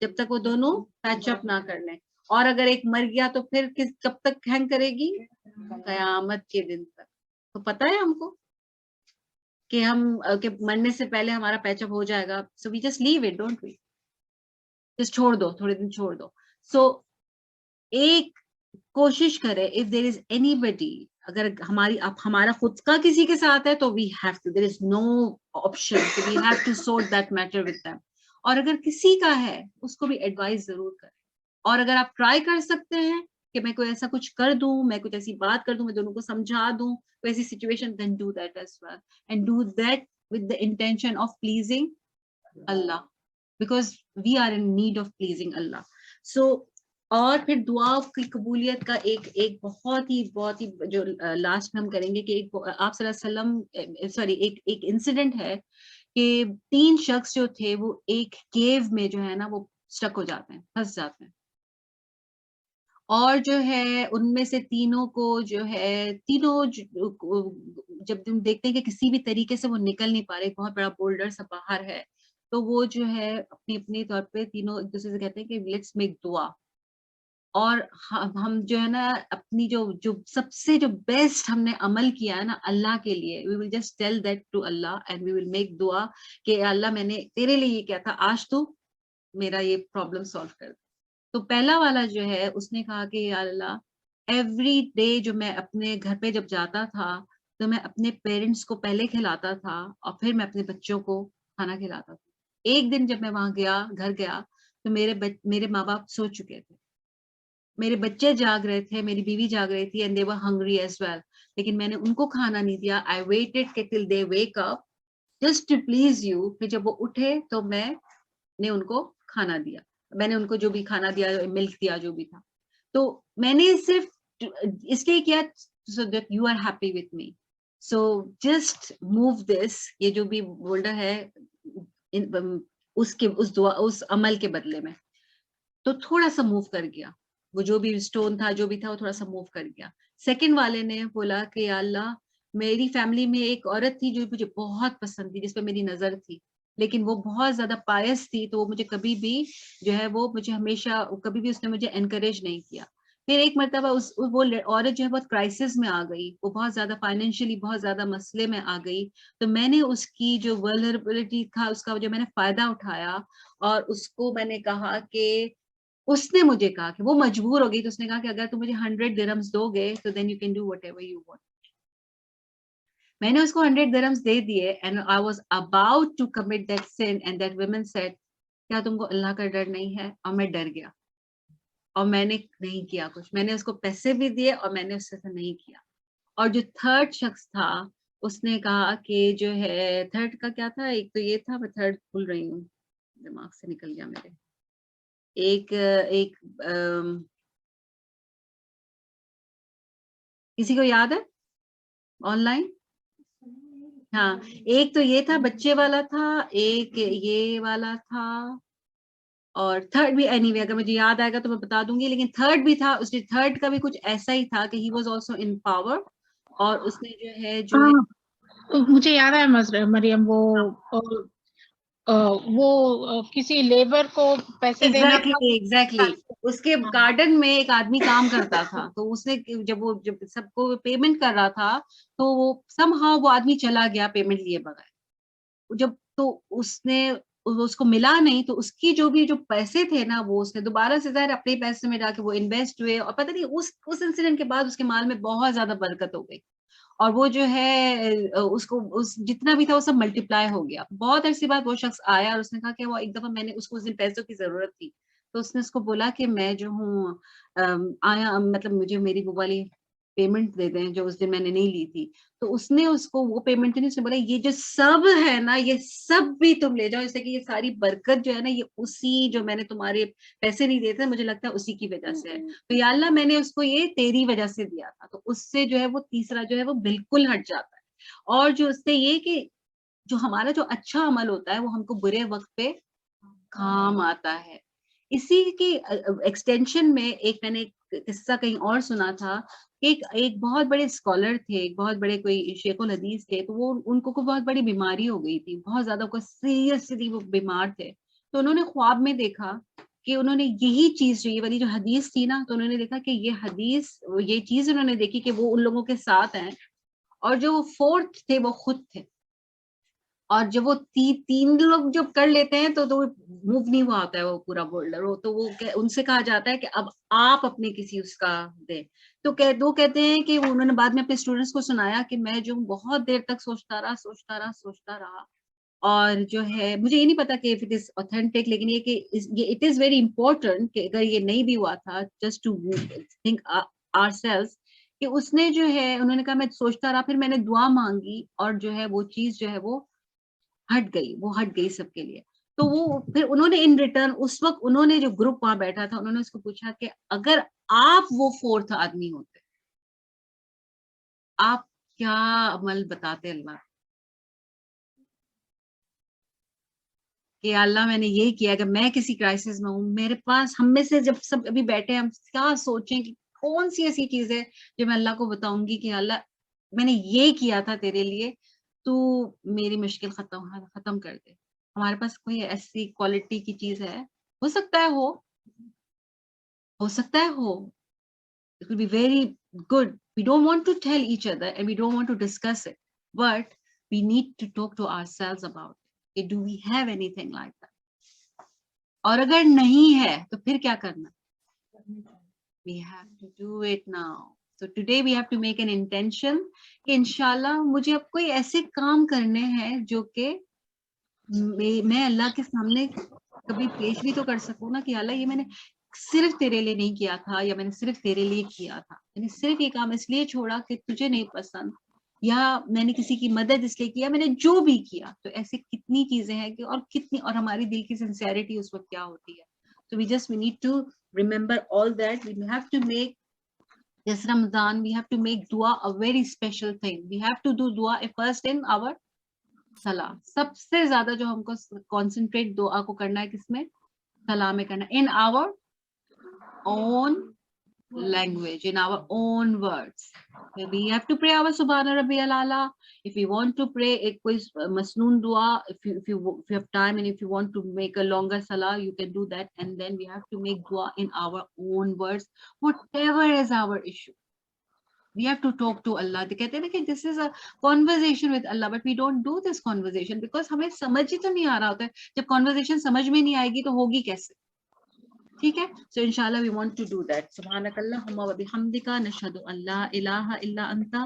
جب تک وہ دونوں پیچ اپ نہ کر لیں. اور اگر ایک مر گیا تو پھر کب تک ہینگ کرے گی؟ قیامت کے دن تک. تو پتہ ہے ہم کو کہ ہم کہ مرنے سے پہلے ہمارا پیچ اپ ہو جائے گا. So we just leave it, don't we, just چھوڑ دو, تھوڑے دن چھوڑ دو. سو ایک کوشش کرے, اف دیر از اینی بڈی, اگر ہمارا خود کا کسی کے ساتھ ہے تو we have to, there is no option, we have to sort that matter with them. اور اگر کسی کا ہے اس کو بھی ایڈوائز ضرور کریں. اور اگر آپ ٹرائی کر سکتے ہیں کہ میں کوئی ایسا کچھ کر دوں, میں کچھ ایسی بات کر دوں, میں دونوں کو سمجھا دوں, کوئی ایسی situation, then do that as well, and do that with the intention of pleasing Allah, because we are in need of pleasing Allah. So اور پھر دعا کی قبولیت کا ایک بہت ہی جو لاسٹ میں ہم کریں گے کہ آپ صلی اللہ علیہ وسلم, سوری, ایک انسیڈنٹ ہے کہ 3 شخص جو تھے وہ ایک کیو میں جو ہے نا وہ اسٹک ہو جاتے ہیں, پھنس جاتے ہیں. اور جو ہے ان میں سے تینوں کو جو ہے, تینوں جب تم دیکھتے ہیں کہ کسی بھی طریقے سے وہ نکل نہیں پا رہے, بہت بڑا بولڈر سا باہر ہے, تو وہ جو ہے اپنی اپنی طور پہ تینوں ایک دوسرے سے کہتے ہیں کہ لیٹس میک دعا. اور ہم جو ہے نا اپنی جو سب سے جو بیسٹ ہم نے عمل کیا ہے نا اللہ کے لیے, we will just tell that to Allah and we will make dua کہ اللہ میں نے تیرے لیے یہ کیا تھا, آج تو میرا یہ پرابلم سالو کر دے. تو پہلا والا جو ہے اس نے کہا کہ یا اللہ, ایوری ڈے جو میں اپنے گھر پہ جب جاتا تھا تو میں اپنے پیرنٹس کو پہلے کھلاتا تھا اور پھر میں اپنے بچوں کو کھانا کھلاتا تھا. ایک دن جب میں وہاں گھر گیا تو میرے ماں باپ سو چکے تھے, میرے بچے جاگ رہے تھے, میری بیوی جاگ رہی تھی, and they were hungry as well, لیکن میں نے ان کو کھانا نہیں دیا. I waited till they wake up just to please you. پھر جب وہ اٹھے تو میں نے ان کو کھانا دیا, میں نے ان کو جو بھی کھانا دیا, ملک دیا, جو بھی تھا. تو میں نے صرف اس لیے کیا so that you are happy with me. So just move this, یہ جو بھی بولڈر ہے اس عمل کے بدلے میں تو تھوڑا سا موو کر گیا, وہ جو بھی اسٹون تھا جو بھی تھا وہ تھوڑا سا موو کر گیا. سیکنڈ والے نے بولا کہ یا اللہ, میری فیملی میں ایک عورت تھی جو مجھے بہت پسند تھی, جس پہ میری نظر تھی, لیکن وہ بہت زیادہ پائس تھی, تو وہ مجھے کبھی بھی جو ہے وہ مجھے ہمیشہ کبھی بھی اس نے مجھے انکریج نہیں کیا. پھر ایک مرتبہ وہ عورت جو ہے بہت کرائسس میں آ گئی, وہ بہت زیادہ فائنینشلی بہت زیادہ مسئلے میں آ گئی, تو میں نے اس کی جو ولنریبلٹی تھا اس کا جو میں نے فائدہ اٹھایا, اور اس کو میں نے کہا کہ اس نے مجھے کہا کہ وہ مجبور ہو گئی, تو اس نے کہا کہ اگر تم مجھے 100 درہمز دو گے تو then you can do whatever you want. میں نے اس کو 100 درہمز دے دیے, and I was about to commit that sin, and that woman said, کیا تم کو اللہ کا ڈر نہیں ہے؟ اور میں ڈر گیا اور میں نے نہیں کیا کچھ, میں نے اس کو پیسے بھی دیے اور میں نے اس سے نہیں کیا. اور جو تھرڈ شخص تھا اس نے کہا کہ جو ہے, تھرڈ کا کیا تھا, ایک تو یہ تھا, میں تھرڈ بھول رہی ہوں, دماغ سے نکل گیا میرے. ایک کسی کو یاد ہے آن لائن؟ ہاں, ایک تو یہ تھا, بچے والا تھا, ایک یہ والا تھا, اور تھرڈ بھی اینی وے اگر مجھے یاد آئے گا تو میں بتا دوں گی, لیکن تھرڈ بھی تھا. اس نے تھرڈ کا بھی کچھ ایسا ہی تھا کہ he was also in power, اور اس نے جو ہے مجھے یاد ہے مریم, وہ کسی لیبر کو پیسے دینا تھا. ایگزیکٹلی اس کے گارڈن میں ایک آدمی کام کرتا تھا, تو اس نے جب سب کو پیمنٹ کر رہا تھا تو وہ سم ہاؤ وہ آدمی چلا گیا پیمنٹ لیے بغیر. جب تو اس کو ملا نہیں, تو اس کی جو پیسے تھے نا وہ اس نے دوبارہ سے ظاہر اپنے پیسے میں ڈال کے وہ انویسٹ ہوئے, اور پتہ نہیں اس انسیڈنٹ کے بعد اس کے مال میں بہت زیادہ برکت ہو گئی, اور وہ جو ہے اس کو جتنا بھی تھا وہ سب ملٹیپلائی ہو گیا. بہت عرصے بعد وہ شخص آیا اور اس نے کہا کہ وہ ایک دفعہ میں نے اس کو اس دن پیسوں کی ضرورت تھی, تو اس نے اس کو بولا کہ میں جو ہوں آیا, مطلب مجھے میری وہ والی پیمنٹ دے دیں جو اس دن میں نے نہیں لی تھی. تو اس نے اس کو وہ پیمنٹ نہیں, اس نے بولا یہ جو سب ہے نا یہ سب بھی تم لے جاؤ, اس سے کہ یہ ساری برکت جو ہے نا یہ اسی جو میں نے تمہارے پیسے نہیں دیے تھے مجھے لگتا ہے اسی کی وجہ سے ہے, تو یا اللہ میں نے اس کو یہ تیری وجہ سے دیا تھا. تو اس سے جو ہے وہ تیسرا جو ہے وہ بالکل ہٹ جاتا ہے. اور جو اس سے یہ کہ جو ہمارا جو اچھا عمل ہوتا ہے وہ ہم کو برے وقت پہ کام آتا ہے. اسی کی ایکسٹینشن میں ایک میں نے قصہ کہیں اور سنا تھا, ایک بہت بڑے اسکالر تھے, ایک بہت بڑے کوئی شیخ الحدیث تھے, تو وہ ان کو بہت بڑی بیماری ہو گئی تھی, بہت زیادہ کوئی سیریسلی وہ بیمار تھے. تو انہوں نے خواب میں دیکھا کہ انہوں نے یہی چیز جو یہ والی جو حدیث تھی نا, تو انہوں نے دیکھا کہ یہ حدیث یہ چیز انہوں نے دیکھی کہ وہ ان لوگوں کے ساتھ ہیں, اور جو وہ فورتھ تھے وہ خود تھے, اور جب وہ تین لوگ جب کر لیتے ہیں تو موو نہیں ہوا ہوتا ہے وہ پورا بولڈر, تو وہ ان سے کہا جاتا ہے کہ اب آپ اپنے کسی اس کا دیں. تو وہ کہتے ہیں کہ انہوں نے بعد میں اپنے اسٹوڈنٹس کو سنایا کہ میں جو بہت دیر تک سوچتا رہا, اور جو ہے مجھے یہ نہیں پتا کہ اف اٹ از اوتھینٹک, لیکن یہ کہ اٹ از ویری امپورٹنٹ کہ اگر یہ نہیں بھی ہوا تھا just to think ourself, کہ اس نے جو ہے انہوں نے کہا میں سوچتا رہا, پھر میں نے دعا مانگی اور جو ہے وہ چیز جو ہے وہ ہٹ گئی سب کے لیے. تو وہ پھر انہوں نے ان ریٹرن اس وقت انہوں نے جو گروپ وہاں بیٹھا تھا انہوں نے اس کو پوچھا کہ اگر آپ وہ فورتھ آدمی ہوتے آپ کیا عمل بتاتے اللہ کہ اللہ میں نے یہ کیا کہ میں کسی کرائسس میں ہوں, میرے پاس ہم میں سے جب سب ابھی بیٹھے ہم کیا سوچیں کہ کون سی ایسی چیز ہے جو میں اللہ کو بتاؤں گی کہ اللہ میں نے یہ کیا تھا تیرے لیے, تو میری مشکل ختم کر دے. ہمارے پاس کوئی ایسی کوالٹی کی چیز ہے, ہو سکتا ہے it will be very good. We don't want to tell each other and we don't want to discuss it, but we need to talk to ourselves about it. Do we have anything like that? اور اگر نہیں ہے تو پھر کیا کرنا, we have to do it now. So today we have to make an intention کہ انشاءاللہ مجھے اب کوئی ایسے کام کرنے ہیں جو کہ میں اللہ کے سامنے کبھی پیش بھی تو کر سکوں نا کہ اللہ یہ میں نے صرف تیرے لیے نہیں کیا تھا, یا میں نے صرف تیرے لیے کیا تھا, میں نے صرف یہ کام اس لیے چھوڑا کہ تجھے نہیں پسند, یا میں نے کسی کی مدد اس لیے کیا, میں نے جو بھی کیا. تو ایسی کتنی چیزیں ہیں کہ اور ہماری دل کی سنسیئرٹی اس وقت کیا ہوتی ہے. So we need to remember all that. We have to make this Ramadan, we have to make dua a very special thing. We have to do dua first in our salah. سب سے زیادہ جو ہم کو concentrate دعا کو کرنا ہے کس میں, salah میں کرنا, in our own language, in our own words. We have to pray our Subhana Rabbiyal A'la. If we want to pray a masnoon dua, if you have time and if you want to make a longer salah, you can do that. And then we have to make dua in our own words, whatever is our issue. We have to talk to Allah. They kehte hain ki this is a conversation with Allah, but we don't do this conversation because hame samajh hi to nahi aa raha hota hai. Jab conversation samajh mein nahi aayegi to hogi kaise? ٹھیک ہے. So inshallah we want to do that. Subhanakallahumma wa bihamdika nashhadu an la ilaha illa anta